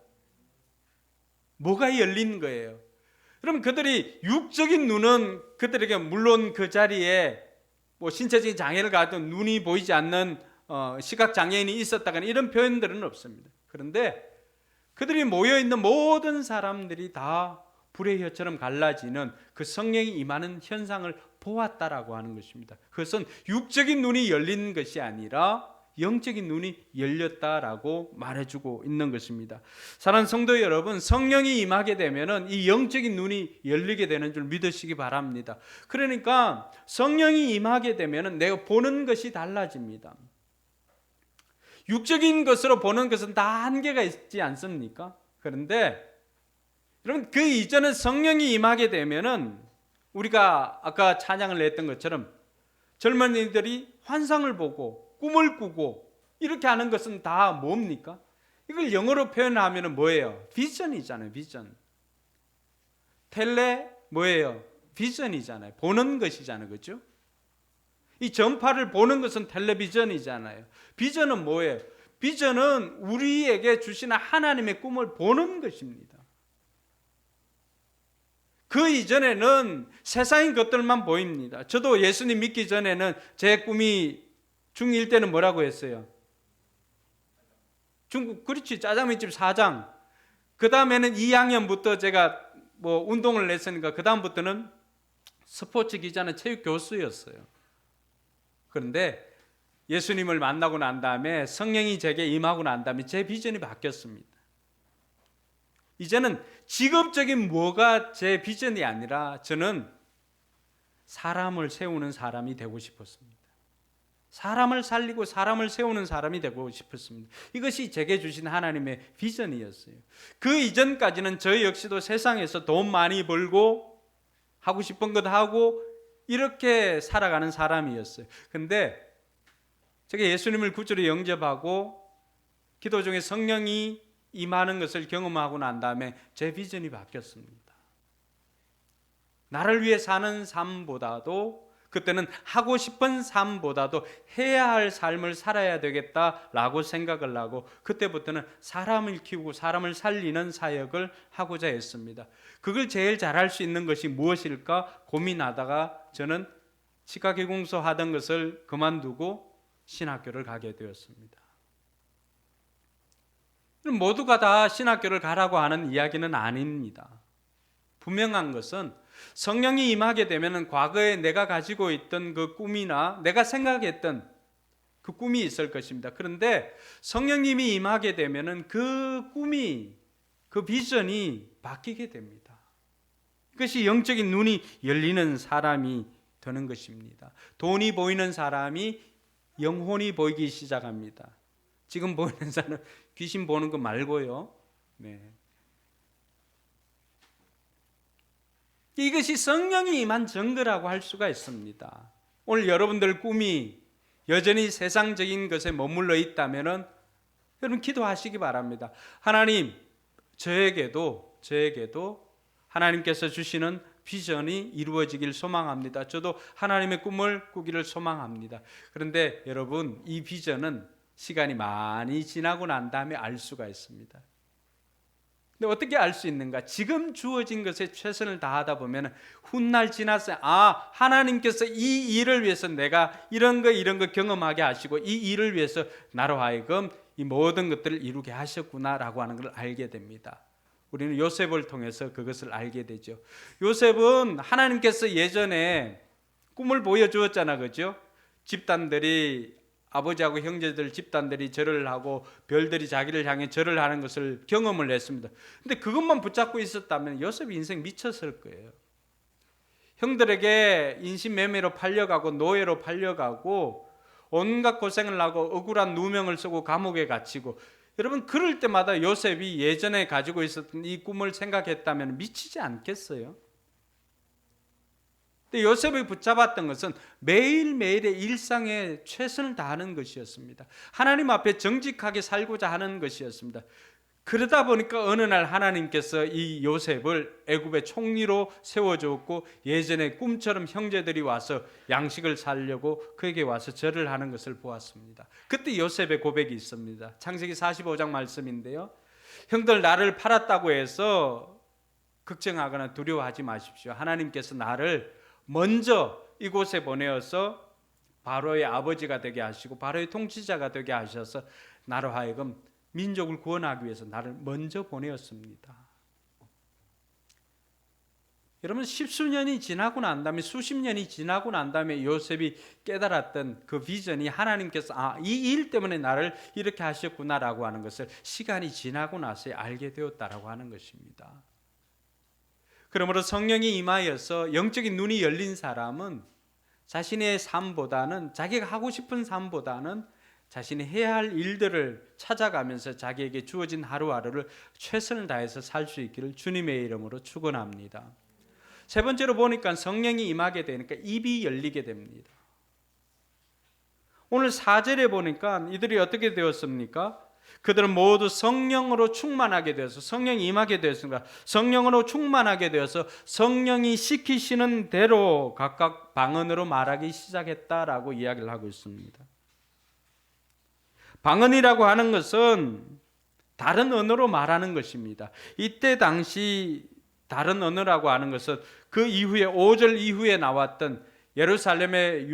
뭐가 열린 거예요? 그럼 그들이 육적인 눈은 그들에게 물론 그 자리에 뭐 신체적인 장애를 가진 눈이 보이지 않는 시각 장애인이 있었다거나 이런 표현들은 없습니다. 그런데 그들이 모여 있는 모든 사람들이 다 불의 혀처럼 갈라지는 그 성령이 임하는 현상을 보았다라고 하는 것입니다. 그것은 육적인 눈이 열린 것이 아니라 영적인 눈이 열렸다라고 말해주고 있는 것입니다. 사랑하는 성도 여러분, 성령이 임하게 되면은 이 영적인 눈이 열리게 되는 줄 믿으시기 바랍니다. 그러니까 성령이 임하게 되면은 내가 보는 것이 달라집니다. 육적인 것으로 보는 것은 다 한계가 있지 않습니까? 그런데 여러분 그 이전에 성령이 임하게 되면은 우리가 아까 찬양을 했던 것처럼 젊은이들이 환상을 보고 꿈을 꾸고 이렇게 하는 것은 다 뭡니까? 이걸 영어로 표현하면 뭐예요? 비전이잖아요. 비전. 텔레 뭐예요? 비전이잖아요. 보는 것이잖아요. 그렇죠? 이 전파를 보는 것은 텔레비전이잖아요. 비전은 뭐예요? 비전은 우리에게 주시는 하나님의 꿈을 보는 것입니다. 그 이전에는 세상의 것들만 보입니다. 저도 예수님 믿기 전에는 제 꿈이 중1 때는 뭐라고 했어요? 그렇지, 짜장면집 사장. 그 다음에는 2학년부터 제가 뭐 운동을 했으니까 그 다음부터는 스포츠 기자는 체육 교수였어요. 그런데 예수님을 만나고 난 다음에 성령이 제게 임하고 난 다음에 제 비전이 바뀌었습니다. 이제는 직업적인 뭐가 제 비전이 아니라 저는 사람을 세우는 사람이 되고 싶었습니다. 사람을 살리고 사람을 세우는 사람이 되고 싶었습니다. 이것이 제게 주신 하나님의 비전이었어요. 그 이전까지는 저 역시도 세상에서 돈 많이 벌고 하고 싶은 것 하고 이렇게 살아가는 사람이었어요. 근데 제가 예수님을 구주로 영접하고 기도 중에 성령이 임하는 것을 경험하고 난 다음에 제 비전이 바뀌었습니다. 나를 위해 사는 삶보다도 그때는 하고 싶은 삶보다도 해야 할 삶을 살아야 되겠다라고 생각을 하고 그때부터는 사람을 키우고 사람을 살리는 사역을 하고자 했습니다. 그걸 제일 잘할 수 있는 것이 무엇일까 고민하다가 저는 치과기공소 하던 것을 그만두고 신학교를 가게 되었습니다. 모두가 다 신학교를 가라고 하는 이야기는 아닙니다. 분명한 것은 성령이 임하게 되면 과거에 내가 가지고 있던 그 꿈이나 내가 생각했던 그 꿈이 있을 것입니다. 그런데 성령님이 임하게 되면 그 꿈이, 그 비전이 바뀌게 됩니다. 그것이 영적인 눈이 열리는 사람이 되는 것입니다. 돈이 보이는 사람이 영혼이 보이기 시작합니다. 지금 보이는 사람은 귀신 보는 거 말고요. 네. 이것이 성령이 임한 증거라고 할 수가 있습니다. 오늘 여러분들 꿈이 여전히 세상적인 것에 머물러 있다면은 여러분 기도하시기 바랍니다. 하나님, 저에게도 하나님께서 주시는 비전이 이루어지길 소망합니다. 저도 하나님의 꿈을 꾸기를 소망합니다. 그런데 여러분, 이 비전은 시간이 많이 지나고 난 다음에 알 수가 있습니다. 근데 어떻게 알 수 있는가? 지금 주어진 것에 최선을 다하다 보면 훗날 지나서 하나님께서 이 일을 위해서 내가 이런 거 경험하게 하시고 이 일을 위해서 나로 하여금 이 모든 것들을 이루게 하셨구나라고 하는 걸 알게 됩니다. 우리는 요셉을 통해서 그것을 알게 되죠. 요셉은 하나님께서 예전에 꿈을 보여주었잖아, 그죠? 집단들이, 아버지하고 형제들 집단들이 절을 하고 별들이 자기를 향해 절을 하는 것을 경험을 했습니다. 근데 그것만 붙잡고 있었다면 요셉이 인생 미쳤을 거예요. 형들에게 인신매매로 팔려가고 노예로 팔려가고 온갖 고생을 하고 억울한 누명을 쓰고 감옥에 갇히고, 여러분 그럴 때마다 요셉이 예전에 가지고 있었던 이 꿈을 생각했다면 미치지 않겠어요? 근데 요셉이 붙잡았던 것은 매일매일의 일상에 최선을 다하는 것이었습니다. 하나님 앞에 정직하게 살고자 하는 것이었습니다. 그러다 보니까 어느 날 하나님께서 이 요셉을 애굽의 총리로 세워주었고, 예전에 꿈처럼 형제들이 와서 양식을 살려고 그에게 와서 절을 하는 것을 보았습니다. 그때 요셉의 고백이 있습니다. 창세기 45장 말씀인데요, 형들 나를 팔았다고 해서 걱정하거나 두려워하지 마십시오. 하나님께서 나를 먼저 이곳에 보내어서 바로의 아버지가 되게 하시고 바로의 통치자가 되게 하셔서 나로 하여금 민족을 구원하기 위해서 나를 먼저 보내었습니다. 여러분, 십수년이 지나고 난 다음에, 수십 년이 지나고 난 다음에 요셉이 깨달았던 그 비전이 하나님께서 이 일 때문에 나를 이렇게 하셨구나라고 하는 것을 시간이 지나고 나서 알게 되었다라고 하는 것입니다. 그러므로 성령이 임하여서 영적인 눈이 열린 사람은 자신의 삶보다는, 자기가 하고 싶은 삶보다는 자신이 해야 할 일들을 찾아가면서 자기에게 주어진 하루하루를 최선을 다해서 살 수 있기를 주님의 이름으로 축원합니다. 세 번째로 보니까 성령이 임하게 되니까 입이 열리게 됩니다. 오늘 4절에 보니까 이들이 어떻게 되었습니까? 그들은 모두 성령으로 충만하게 되어서, 성령이 임하게 되었습니다. 성령으로 충만하게 되어서 성령이 시키시는 대로 각각 방언으로 말하기 시작했다라고 이야기를 하고 있습니다. 방언이라고 하는 것은 다른 언어로 말하는 것입니다. 이때 당시 다른 언어라고 하는 것은 그 이후에 5절 이후에 나왔던 예루살렘의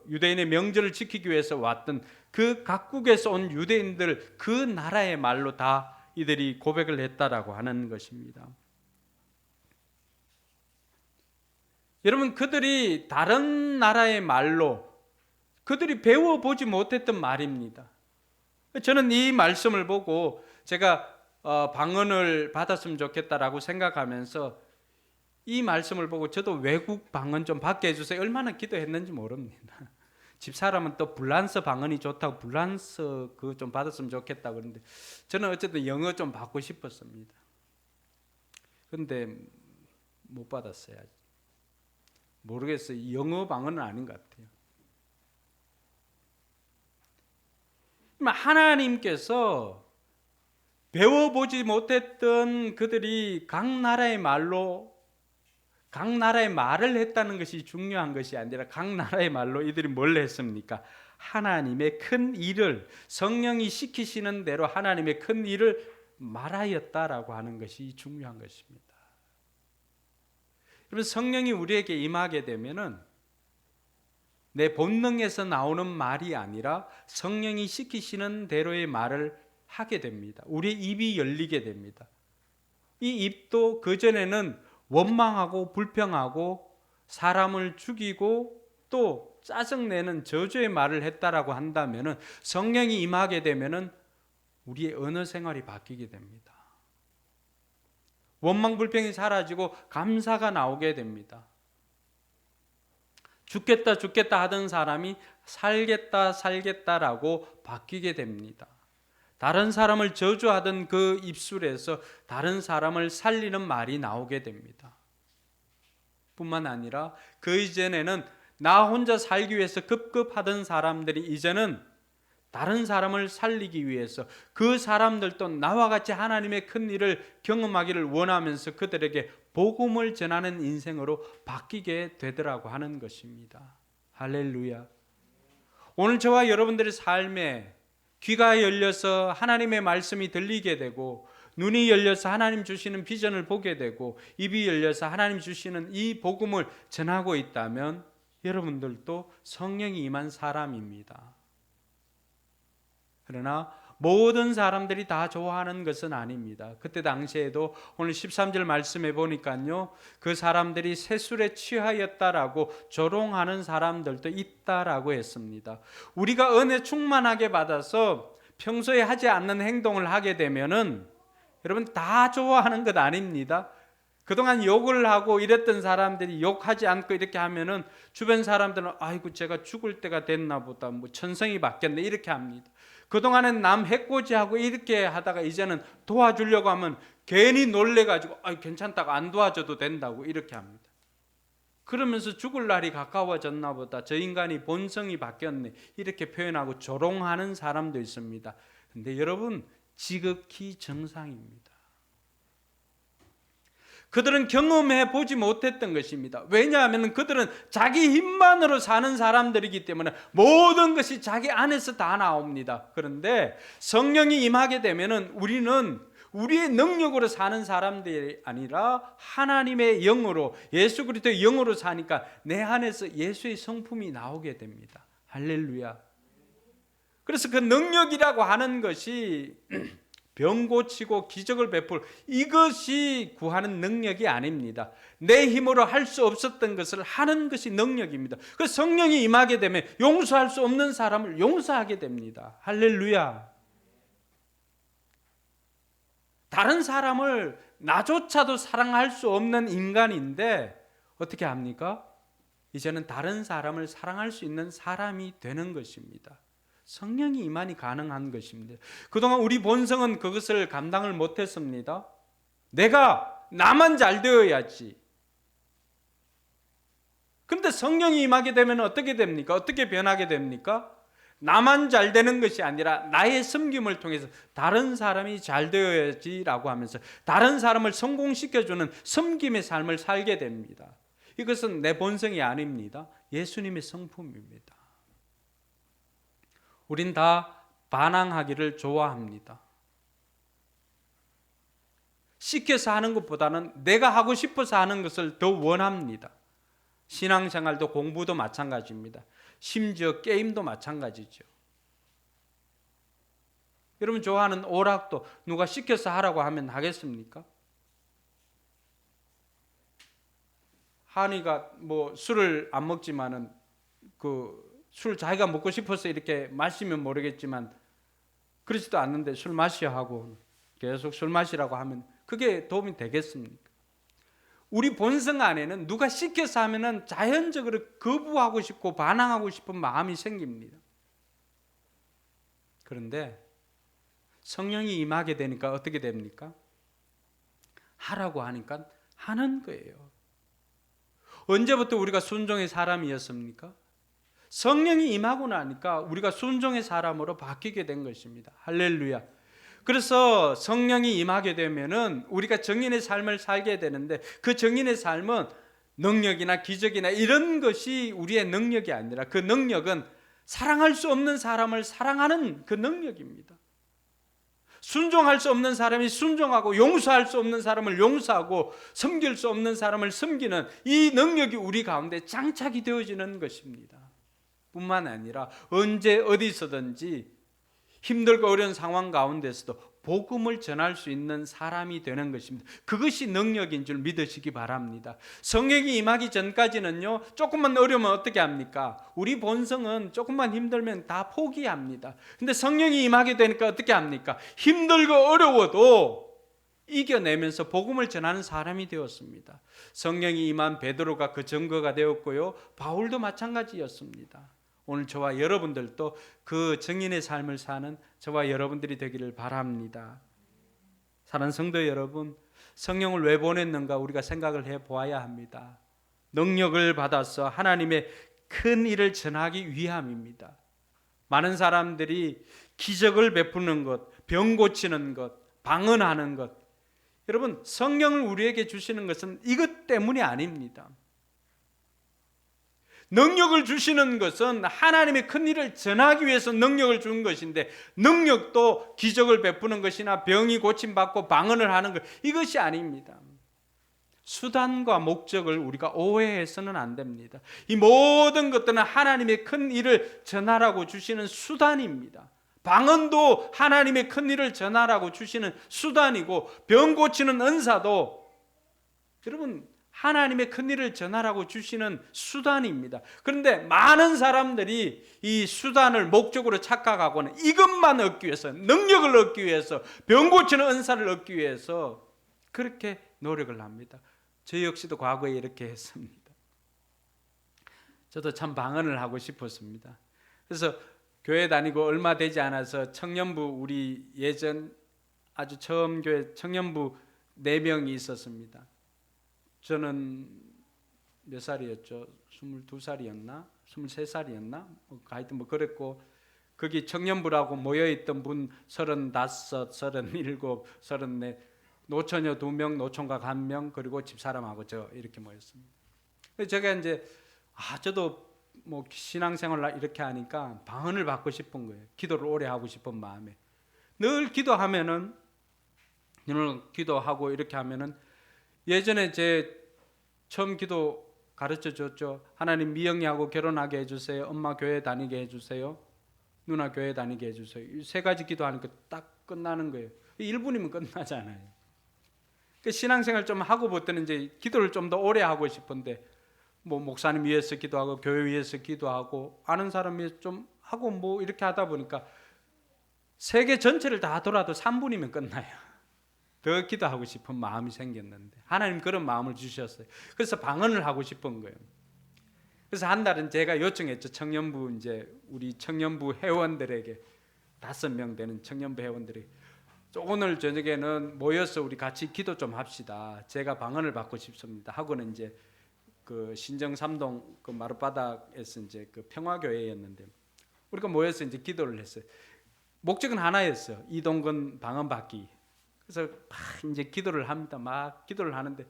유대인의 명절을 지키기 위해서 왔던 그 각국에서 온 유대인들, 그 나라의 말로 다 이들이 고백을 했다라고 하는 것입니다. 여러분, 그들이 다른 나라의 말로, 그들이 배워보지 못했던 말입니다. 저는 이 말씀을 보고 제가 방언을 받았으면 좋겠다라고 생각하면서 이 말씀을 보고 저도 외국 방언 좀 받게 해주세요. 얼마나 기도했는지 모릅니다. 집사람은 또 불란서 방언이 좋다고 불란서 그거 좀 받았으면 좋겠다고 그러는데 저는 어쨌든 영어 좀 받고 싶었습니다. 그런데 못 받았어요. 모르겠어요. 영어 방언은 아닌 것 같아요. 하나님께서 배워보지 못했던 그들이 각 나라의 말로, 각 나라의 말을 했다는 것이 중요한 것이 아니라 각 나라의 말로 이들이 뭘 했습니까? 하나님의 큰 일을, 성령이 시키시는 대로 하나님의 큰 일을 말하였다라고 하는 것이 중요한 것입니다. 여러분, 성령이 우리에게 임하게 되면은 내 본능에서 나오는 말이 아니라 성령이 시키시는 대로의 말을 하게 됩니다. 우리의 입이 열리게 됩니다. 이 입도 그전에는 원망하고 불평하고 사람을 죽이고 또 짜증내는 저주의 말을 했다라고 한다면은, 성령이 임하게 되면은 우리의 언어 생활이 바뀌게 됩니다. 원망 불평이 사라지고 감사가 나오게 됩니다. 죽겠다 죽겠다 하던 사람이 살겠다 살겠다라고 바뀌게 됩니다. 다른 사람을 저주하던 그 입술에서 다른 사람을 살리는 말이 나오게 됩니다. 뿐만 아니라 그 이전에는 나 혼자 살기 위해서 급급하던 사람들이 이제는 다른 사람을 살리기 위해서 그 사람들도 나와 같이 하나님의 큰 일을 경험하기를 원하면서 그들에게 복음을 전하는 인생으로 바뀌게 되더라고 하는 것입니다. 할렐루야. 오늘 저와 여러분들의 삶에 귀가 열려서 하나님의 말씀이 들리게 되고 눈이 열려서 하나님 주시는 비전을 보게 되고 입이 열려서 하나님 주시는 이 복음을 전하고 있다면 여러분들도 성령이 임한 사람입니다. 그러나 모든 사람들이 다 좋아하는 것은 아닙니다. 그때 당시에도 오늘 13절 말씀해 보니까요, 그 사람들이 세술에 취하였다라고 조롱하는 사람들도 있다라고 했습니다. 우리가 은혜 충만하게 받아서 평소에 하지 않는 행동을 하게 되면은 여러분 다 좋아하는 것 아닙니다. 그동안 욕을 하고 이랬던 사람들이 욕하지 않고 이렇게 하면은 주변 사람들은 아이고 제가 죽을 때가 됐나 보다, 뭐 천성이 바뀌었네 이렇게 합니다. 그동안엔 남 해코지하고 이렇게 하다가 이제는 도와주려고 하면 괜히 놀래가지고 괜찮다고 안 도와줘도 된다고 이렇게 합니다. 그러면서 죽을 날이 가까워졌나 보다, 저 인간이 본성이 바뀌었네 이렇게 표현하고 조롱하는 사람도 있습니다. 근데 여러분 지극히 정상입니다. 그들은 경험해 보지 못했던 것입니다. 왜냐하면 그들은 자기 힘만으로 사는 사람들이기 때문에 모든 것이 자기 안에서 다 나옵니다. 그런데 성령이 임하게 되면은 우리는 우리의 능력으로 사는 사람들이 아니라 하나님의 영으로, 예수 그리스도의 영으로 사니까 내 안에서 예수의 성품이 나오게 됩니다. 할렐루야. 그래서 그 능력이라고 하는 것이 병 고치고 기적을 베풀 이것이 구하는 능력이 아닙니다. 내 힘으로 할 수 없었던 것을 하는 것이 능력입니다. 그래서 성령이 임하게 되면 용서할 수 없는 사람을 용서하게 됩니다. 할렐루야. 다른 사람을 나조차도 사랑할 수 없는 인간인데 어떻게 합니까? 이제는 다른 사람을 사랑할 수 있는 사람이 되는 것입니다. 성령이 임하니 가능한 것입니다. 그동안 우리 본성은 그것을 감당을 못했습니다. 내가 나만 잘 되어야지. 그런데 성령이 임하게 되면 어떻게 됩니까? 어떻게 변하게 됩니까? 나만 잘 되는 것이 아니라 나의 섬김을 통해서 다른 사람이 잘 되어야지라고 하면서 다른 사람을 성공시켜주는 섬김의 삶을 살게 됩니다. 이것은 내 본성이 아닙니다. 예수님의 성품입니다. 우린 다 반항하기를 좋아합니다. 시켜서 하는 것보다는 내가 하고 싶어서 하는 것을 더 원합니다. 신앙생활도 공부도 마찬가지입니다. 심지어 게임도 마찬가지죠. 여러분 좋아하는 오락도 누가 시켜서 하라고 하면 하겠습니까? 한이가 뭐 술을 안 먹지만은 술 자기가 먹고 싶어서 이렇게 마시면 모르겠지만 그렇지도 않는데 술 마셔 하고 계속 술 마시라고 하면 그게 도움이 되겠습니까? 우리 본성 안에는 누가 시켜서 하면은 자연적으로 거부하고 싶고 반항하고 싶은 마음이 생깁니다. 그런데 성령이 임하게 되니까 어떻게 됩니까? 하라고 하니까 하는 거예요. 언제부터 우리가 순종의 사람이었습니까? 성령이 임하고 나니까 우리가 순종의 사람으로 바뀌게 된 것입니다. 할렐루야. 그래서 성령이 임하게 되면은 우리가 정인의 삶을 살게 되는데 그 정인의 삶은 능력이나 기적이나 이런 것이 우리의 능력이 아니라 그 능력은 사랑할 수 없는 사람을 사랑하는 그 능력입니다. 순종할 수 없는 사람이 순종하고 용서할 수 없는 사람을 용서하고 섬길 수 없는 사람을 섬기는 이 능력이 우리 가운데 장착이 되어지는 것입니다. 뿐만 아니라 언제 어디서든지 힘들고 어려운 상황 가운데서도 복음을 전할 수 있는 사람이 되는 것입니다. 그것이 능력인 줄 믿으시기 바랍니다. 성령이 임하기 전까지는요, 조금만 어려우면 어떻게 합니까? 우리 본성은 조금만 힘들면 다 포기합니다. 근데 성령이 임하게 되니까 어떻게 합니까? 힘들고 어려워도 이겨내면서 복음을 전하는 사람이 되었습니다. 성령이 임한 베드로가 그 증거가 되었고요, 바울도 마찬가지였습니다. 오늘 저와 여러분들도 그 증인의 삶을 사는 저와 여러분들이 되기를 바랍니다. 사랑하는 성도 여러분, 성령을 왜 보냈는가 우리가 생각을 해 보아야 합니다. 능력을 받아서 하나님의 큰 일을 전하기 위함입니다. 많은 사람들이 기적을 베푸는 것, 병 고치는 것, 방언하는 것, 여러분 성령을 우리에게 주시는 것은 이것 때문이 아닙니다. 능력을 주시는 것은 하나님의 큰 일을 전하기 위해서 능력을 주는 것인데, 능력도 기적을 베푸는 것이나 병이 고침받고 방언을 하는 것, 이것이 아닙니다. 수단과 목적을 우리가 오해해서는 안 됩니다. 이 모든 것들은 하나님의 큰 일을 전하라고 주시는 수단입니다. 방언도 하나님의 큰 일을 전하라고 주시는 수단이고, 병 고치는 은사도 여러분 하나님의 큰 일을 전하라고 주시는 수단입니다. 그런데 많은 사람들이 이 수단을 목적으로 착각하고는 이것만 얻기 위해서, 능력을 얻기 위해서, 병 고치는 은사를 얻기 위해서 그렇게 노력을 합니다. 저 역시도 과거에 이렇게 했습니다. 저도 참 방언을 하고 싶었습니다. 그래서 교회 다니고 얼마 되지 않아서 청년부, 우리 예전 아주 처음 교회 청년부 4명이 있었습니다. 저는 몇 살이었죠? 22살이었나? 23살이었나? 하여튼 뭐 그랬고, 거기 청년부라고 모여있던 분 35, 37, 34, 노처녀 2명, 노총각 1명, 그리고 집사람하고 저 이렇게 모였습니다. 그래서 제가 이제 저도 뭐 신앙생활 이렇게 하니까 방언을 받고 싶은 거예요. 기도를 오래 하고 싶은 마음에. 늘 기도하면은, 늘 기도하고 이렇게 하면은, 예전에 제 처음 기도 가르쳐 줬죠. 하나님 미영이하고 결혼하게 해주세요. 엄마 교회 다니게 해주세요. 누나 교회 다니게 해주세요. 이 3가지 기도하니까 딱 끝나는 거예요. 1분이면 끝나잖아요. 신앙생활 좀 하고 보더니 이제 기도를 좀 더 오래 하고 싶은데, 뭐 목사님 위해서 기도하고 교회 위해서 기도하고 아는 사람 위해서 좀 하고 뭐 이렇게 하다 보니까 세계 전체를 다 돌아도 3분이면 끝나요. 더 기도하고 싶은 마음이 생겼는데 하나님 그런 마음을 주셨어요. 그래서 방언을 하고 싶은 거예요. 그래서 한 달은 제가 요청했죠. 청년부, 이제 우리 청년부 회원들에게, 5명 되는 청년부 회원들에게, 오늘 저녁에는 모여서 우리 같이 기도 좀 합시다. 제가 방언을 받고 싶습니다. 하고는 이제 그 신정 3동 그 마룻바닥에서 이제 그 평화교회였는데 우리가 모여서 이제 기도를 했어요. 목적은 하나였어요. 이동건 방언 받기. 그래서 막 이제 기도를 합니다. 막 기도를 하는데,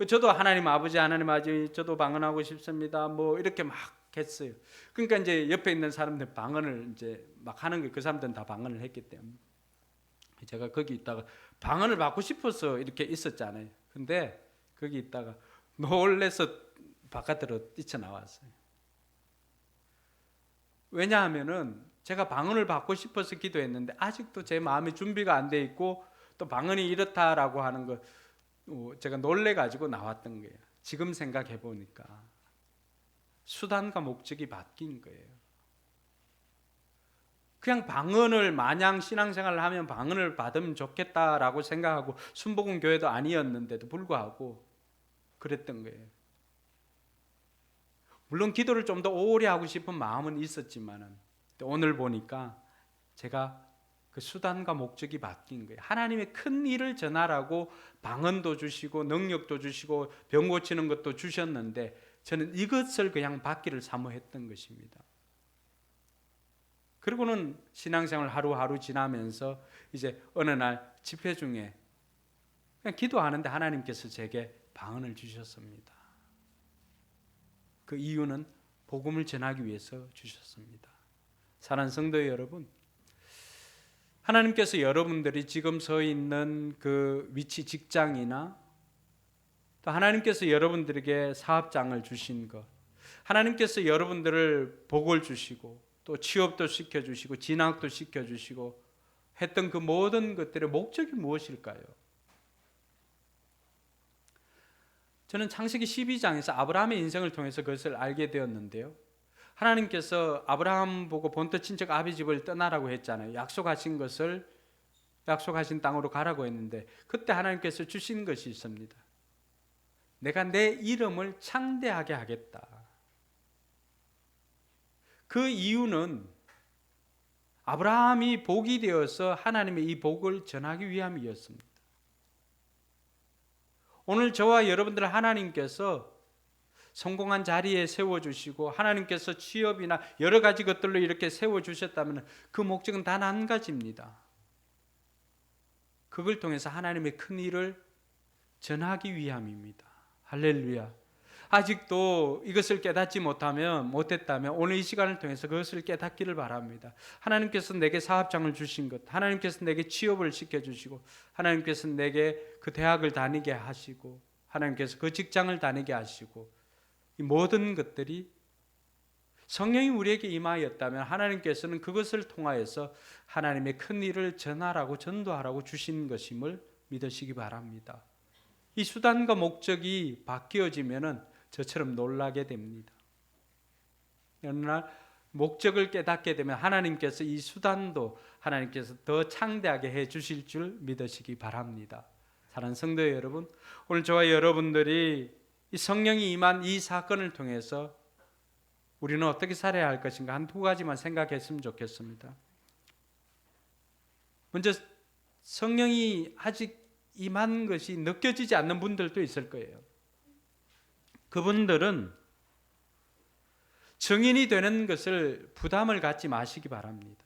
저도 하나님 아버지, 하나님 아버지, 저도 방언하고 싶습니다. 뭐 이렇게 막 했어요. 그러니까 이제 옆에 있는 사람들 방언을 이제 막 하는 게, 그 사람들은 다 방언을 했기 때문에 제가 거기 있다가 방언을 받고 싶어서 이렇게 있었잖아요. 근데 거기 있다가 놀래서 바깥으로 뛰쳐나왔어요. 왜냐하면은 제가 방언을 받고 싶어서 기도했는데 아직도 제 마음의 준비가 안 돼 있고, 또 방언이 이렇다라고 하는 거 제가 놀래가지고 나왔던 거예요. 지금 생각해 보니까 수단과 목적이 바뀐 거예요. 그냥 방언을, 마냥 신앙생활을 하면 방언을 받으면 좋겠다라고 생각하고 순복음 교회도 아니었는데도 불구하고 그랬던 거예요. 물론 기도를 좀 더 오래 하고 싶은 마음은 있었지만은 오늘 보니까 제가 그 수단과 목적이 바뀐 거예요. 하나님의 큰 일을 전하라고 방언도 주시고 능력도 주시고 병 고치는 것도 주셨는데, 저는 이것을 그냥 받기를 사모했던 것입니다. 그리고는 신앙생활 하루하루 지나면서 이제 어느 날 집회 중에 그냥 기도하는데 하나님께서 제게 방언을 주셨습니다. 그 이유는 복음을 전하기 위해서 주셨습니다. 사랑하는 성도 여러분, 하나님께서 여러분들이 지금 서 있는 그 위치, 직장이나 또 하나님께서 여러분들에게 사업장을 주신 것, 하나님께서 여러분들을 복을 주시고 또 취업도 시켜주시고 진학도 시켜주시고 했던 그 모든 것들의 목적이 무엇일까요? 저는 창세기 12장에서 아브라함의 인생을 통해서 그것을 알게 되었는데요. 하나님께서 아브라함 보고 본토 친척 아비 집을 떠나라고 했잖아요. 약속하신 것을, 약속하신 땅으로 가라고 했는데 그때 하나님께서 주신 것이 있습니다. 내가 내 이름을 창대하게 하겠다. 그 이유는 아브라함이 복이 되어서 하나님의 이 복을 전하기 위함이었습니다. 오늘 저와 여러분들 하나님께서 성공한 자리에 세워주시고 하나님께서 취업이나 여러 가지 것들로 이렇게 세워주셨다면 그 목적은 단 한 가지입니다. 그걸 통해서 하나님의 큰 일을 전하기 위함입니다. 할렐루야. 아직도 이것을 깨닫지 못했다면 오늘 이 시간을 통해서 그것을 깨닫기를 바랍니다. 하나님께서 내게 사업장을 주신 것, 하나님께서 내게 취업을 시켜주시고, 하나님께서 내게 그 대학을 다니게 하시고, 하나님께서 그 직장을 다니게 하시고, 이 모든 것들이 성령이 우리에게 임하였다면 하나님께서는 그것을 통하여서 하나님의 큰 일을 전하라고 전도하라고 주신 것임을 믿으시기 바랍니다. 이 수단과 목적이 바뀌어지면은 저처럼 놀라게 됩니다. 어느 날 목적을 깨닫게 되면 하나님께서 이 수단도 하나님께서 더 창대하게 해 주실 줄 믿으시기 바랍니다. 사랑하는 성도 여러분, 오늘 저와 여러분들이 이 성령이 임한 이 사건을 통해서 우리는 어떻게 살아야 할 것인가 한 두 가지만 생각했으면 좋겠습니다. 먼저 성령이 아직 임한 것이 느껴지지 않는 분들도 있을 거예요. 그분들은 증인이 되는 것을 부담을 갖지 마시기 바랍니다.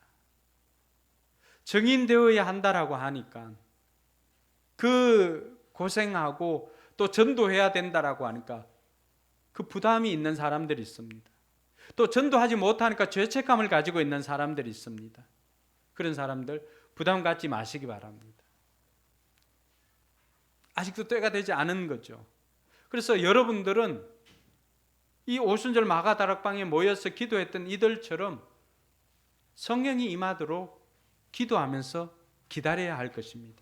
증인 되어야 한다라고 하니까 그 고생하고 또 전도해야 된다라고 하니까 그 부담이 있는 사람들이 있습니다. 또 전도하지 못하니까 죄책감을 가지고 있는 사람들이 있습니다. 그런 사람들 부담 갖지 마시기 바랍니다. 아직도 때가 되지 않은 거죠. 그래서 여러분들은 이 오순절 마가다락방에 모여서 기도했던 이들처럼 성령이 임하도록 기도하면서 기다려야 할 것입니다.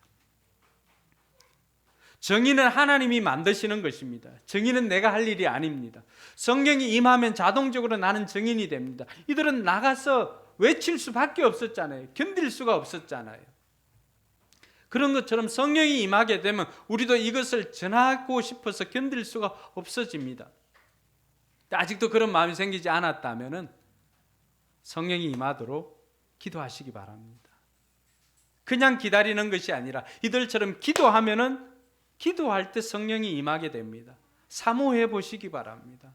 정의는 하나님이 만드시는 것입니다. 정의는 내가 할 일이 아닙니다. 성령이 임하면 자동적으로 나는 정인이 됩니다. 이들은 나가서 외칠 수밖에 없었잖아요. 견딜 수가 없었잖아요. 그런 것처럼 성령이 임하게 되면 우리도 이것을 전하고 싶어서 견딜 수가 없어집니다. 아직도 그런 마음이 생기지 않았다면 성령이 임하도록 기도하시기 바랍니다. 그냥 기다리는 것이 아니라 이들처럼 기도하면은 기도할 때 성령이 임하게 됩니다. 사모해 보시기 바랍니다.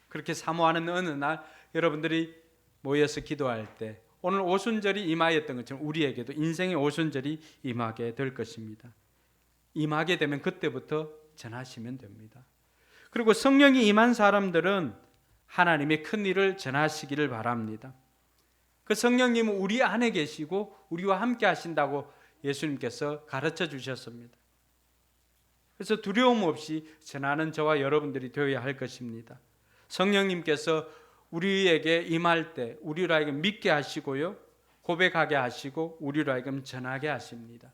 그렇게 사모하는 어느 날 여러분들이 모여서 기도할 때 오늘 오순절이 임하였던 것처럼 우리에게도 인생의 오순절이 임하게 될 것입니다. 임하게 되면 그때부터 전하시면 됩니다. 그리고 성령이 임한 사람들은 하나님의 큰 일을 전하시기를 바랍니다. 그 성령님은 우리 안에 계시고 우리와 함께 하신다고 예수님께서 가르쳐 주셨습니다. 그래서 두려움 없이 전하는 저와 여러분들이 되어야 할 것입니다. 성령님께서 우리에게 임할 때 우리로 하여금 믿게 하시고요, 고백하게 하시고 우리로 하여금 전하게 하십니다.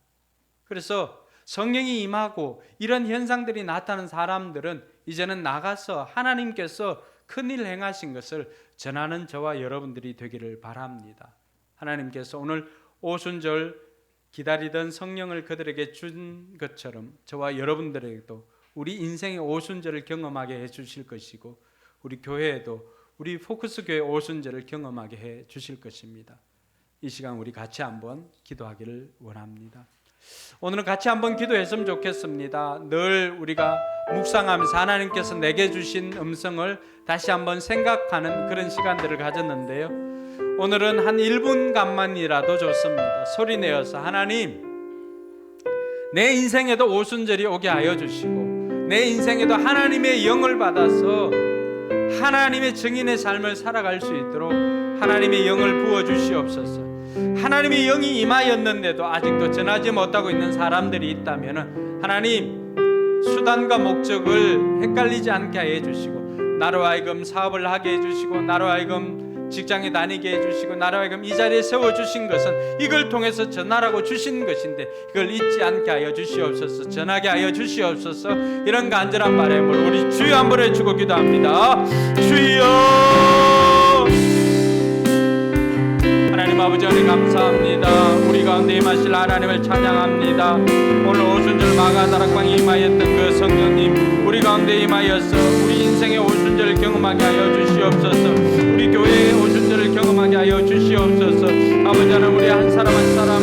그래서 성령이 임하고 이런 현상들이 나타나는 사람들은 이제는 나가서 하나님께서 큰일 행하신 것을 전하는 저와 여러분들이 되기를 바랍니다. 하나님께서 오늘 오순절 기다리던 성령을 그들에게 준 것처럼 저와 여러분들에게도 우리 인생의 오순절을 경험하게 해주실 것이고 우리 교회에도 우리 포커스 교회 오순절을 경험하게 해 주실 것입니다. 이 시간 우리 같이 한번 기도하기를 원합니다. 오늘은 같이 한번 기도했으면 좋겠습니다. 늘 우리가 묵상하면서 하나님께서 내게 주신 음성을 다시 한번 생각하는 그런 시간들을 가졌는데요. 오늘은 한 1분간만이라도 좋습니다. 소리내어서 하나님, 내 인생에도 오순절이 오게 하여 주시고 내 인생에도 하나님의 영을 받아서 하나님의 증인의 삶을 살아갈 수 있도록 하나님의 영을 부어주시옵소서. 하나님의 영이 임하였는데도 아직도 전하지 못하고 있는 사람들이 있다면 하나님, 수단과 목적을 헷갈리지 않게 해주시고 나로 하여금 사업을 하게 해주시고 나로 하여금 직장에 다니게 해주시고 나로 하여금 이 자리에 세워주신 것은 이걸 통해서 전하라고 주신 것인데 이걸 잊지 않게 하여 주시옵소서. 전하게 하여 주시옵소서. 이런 간절한 바람을 우리 주여 한번 해주고 기도합니다. 주여, 하나님 아버지 하나님 감사합니다. 우리 가운데 임하실 하나님을 찬양합니다. 오늘 오순절 마가다락방에 임하였던 그 성령님 우리 가운데 임하여서 우리 인생의 오순절을 경험하게 하여 주시옵소서. 우리 교회의 오순절을 경험하게 하여 주시옵소서. 아버지 하나님, 우리 한 사람 한 사람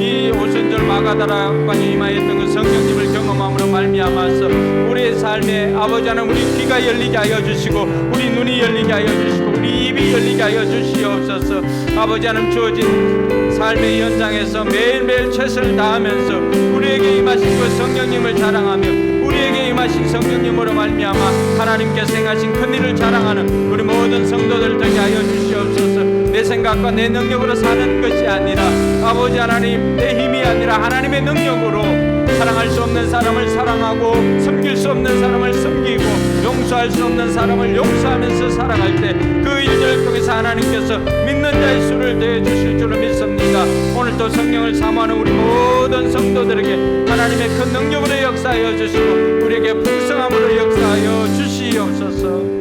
이 오순절 마가다락방에 임하였던 그 성령님을 경험함으로 말미암아서 우리의 삶에 아버지 하나님 우리 귀가 열리게 하여 주시고 우리 눈이 열리게 하여 주시고 우리 입이 열리게 하여 주시옵소서. 아버지 하나님 주어진 삶의 현장에서 매일매일 최선을 다하면서 우리에게 임하신 그 성령님을 자랑하며 우리에게 임하신 성령님으로 말미암아 하나님께서 행하신 큰 일을 자랑하는 우리 모든 성도들 되게 하여 주시옵소서. 내 생각과 내 능력으로 사는 것이 아니라 아버지 하나님 내 힘이 아니라 하나님의 능력으로 사랑할 수 없는 사람을 사랑하고 섬길 수 없는 사람을 섬기고 용서할 수 없는 사람을 용서하면서 살아갈 때 그 일들을 통해서 하나님께서 믿는 자의 수를 더해 주실 줄로 믿습니다. 오늘도 성령을 사모하는 우리 모든 성도들에게 하나님의 큰 능력으로 역사하여 주시고 우리에게 풍성함으로 역사하여 주시옵소서.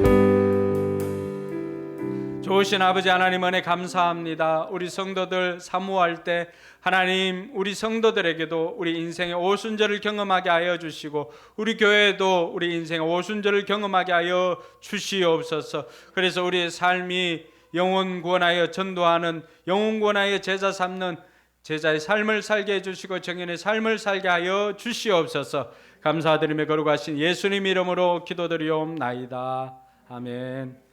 좋으신 아버지 하나님 은혜 감사합니다. 우리 성도들 사모할 때 하나님 우리 성도들에게도 우리 인생의 오순절을 경험하게 하여 주시고 우리 교회도 우리 인생의 오순절을 경험하게 하여 주시옵소서. 그래서 우리의 삶이 영혼 구원하여 전도하는 영혼 구원하여 제자 삼는 제자의 삶을 살게 해주시고 정인의 삶을 살게 하여 주시옵소서. 감사드리며 거룩하신 예수님 이름으로 기도드리옵나이다. 아멘.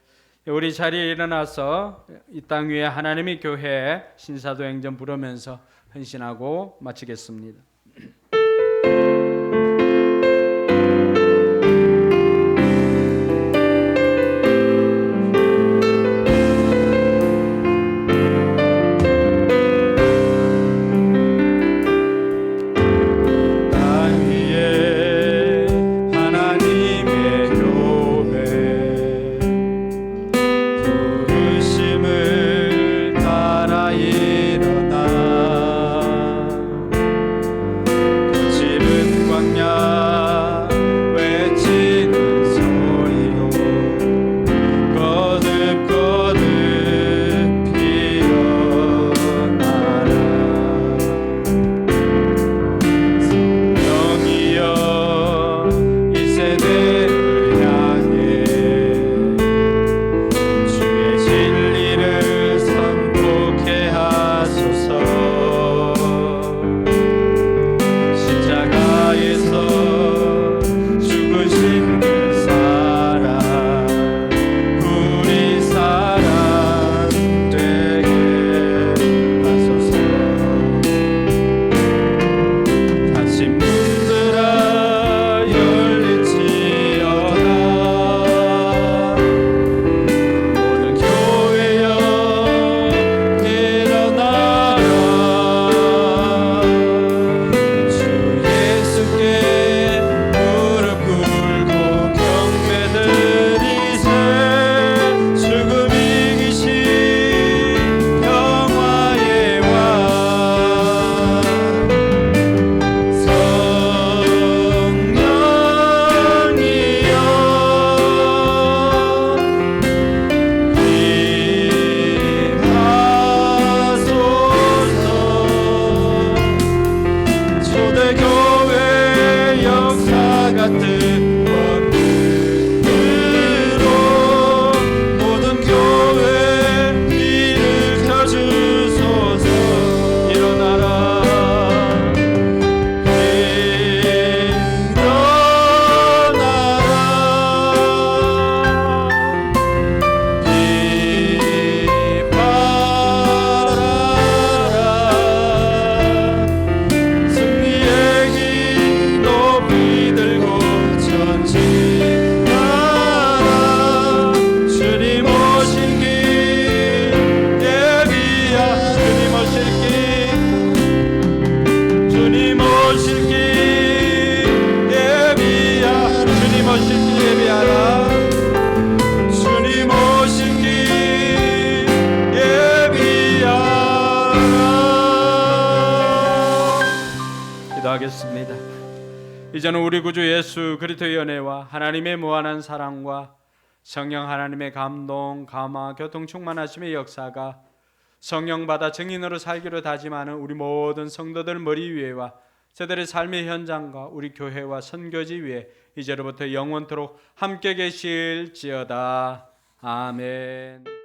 우리 자리에 일어나서 이 땅 위에 하나님의 교회 신사도행전 부르면서 헌신하고 마치겠습니다. 기도하겠습니다. 이제는 우리 구주 예수 그리스도의 은혜와 하나님의 무한한 사랑과 성령 하나님의 감동, 감화, 교통 충만하심의 역사가 성령 받아 증인으로 살기로 다짐하는 우리 모든 성도들 머리 위에와 저들의 삶의 현장과 우리 교회와 선교지 위에 이제로부터 영원토록 함께 계실지어다. 아멘.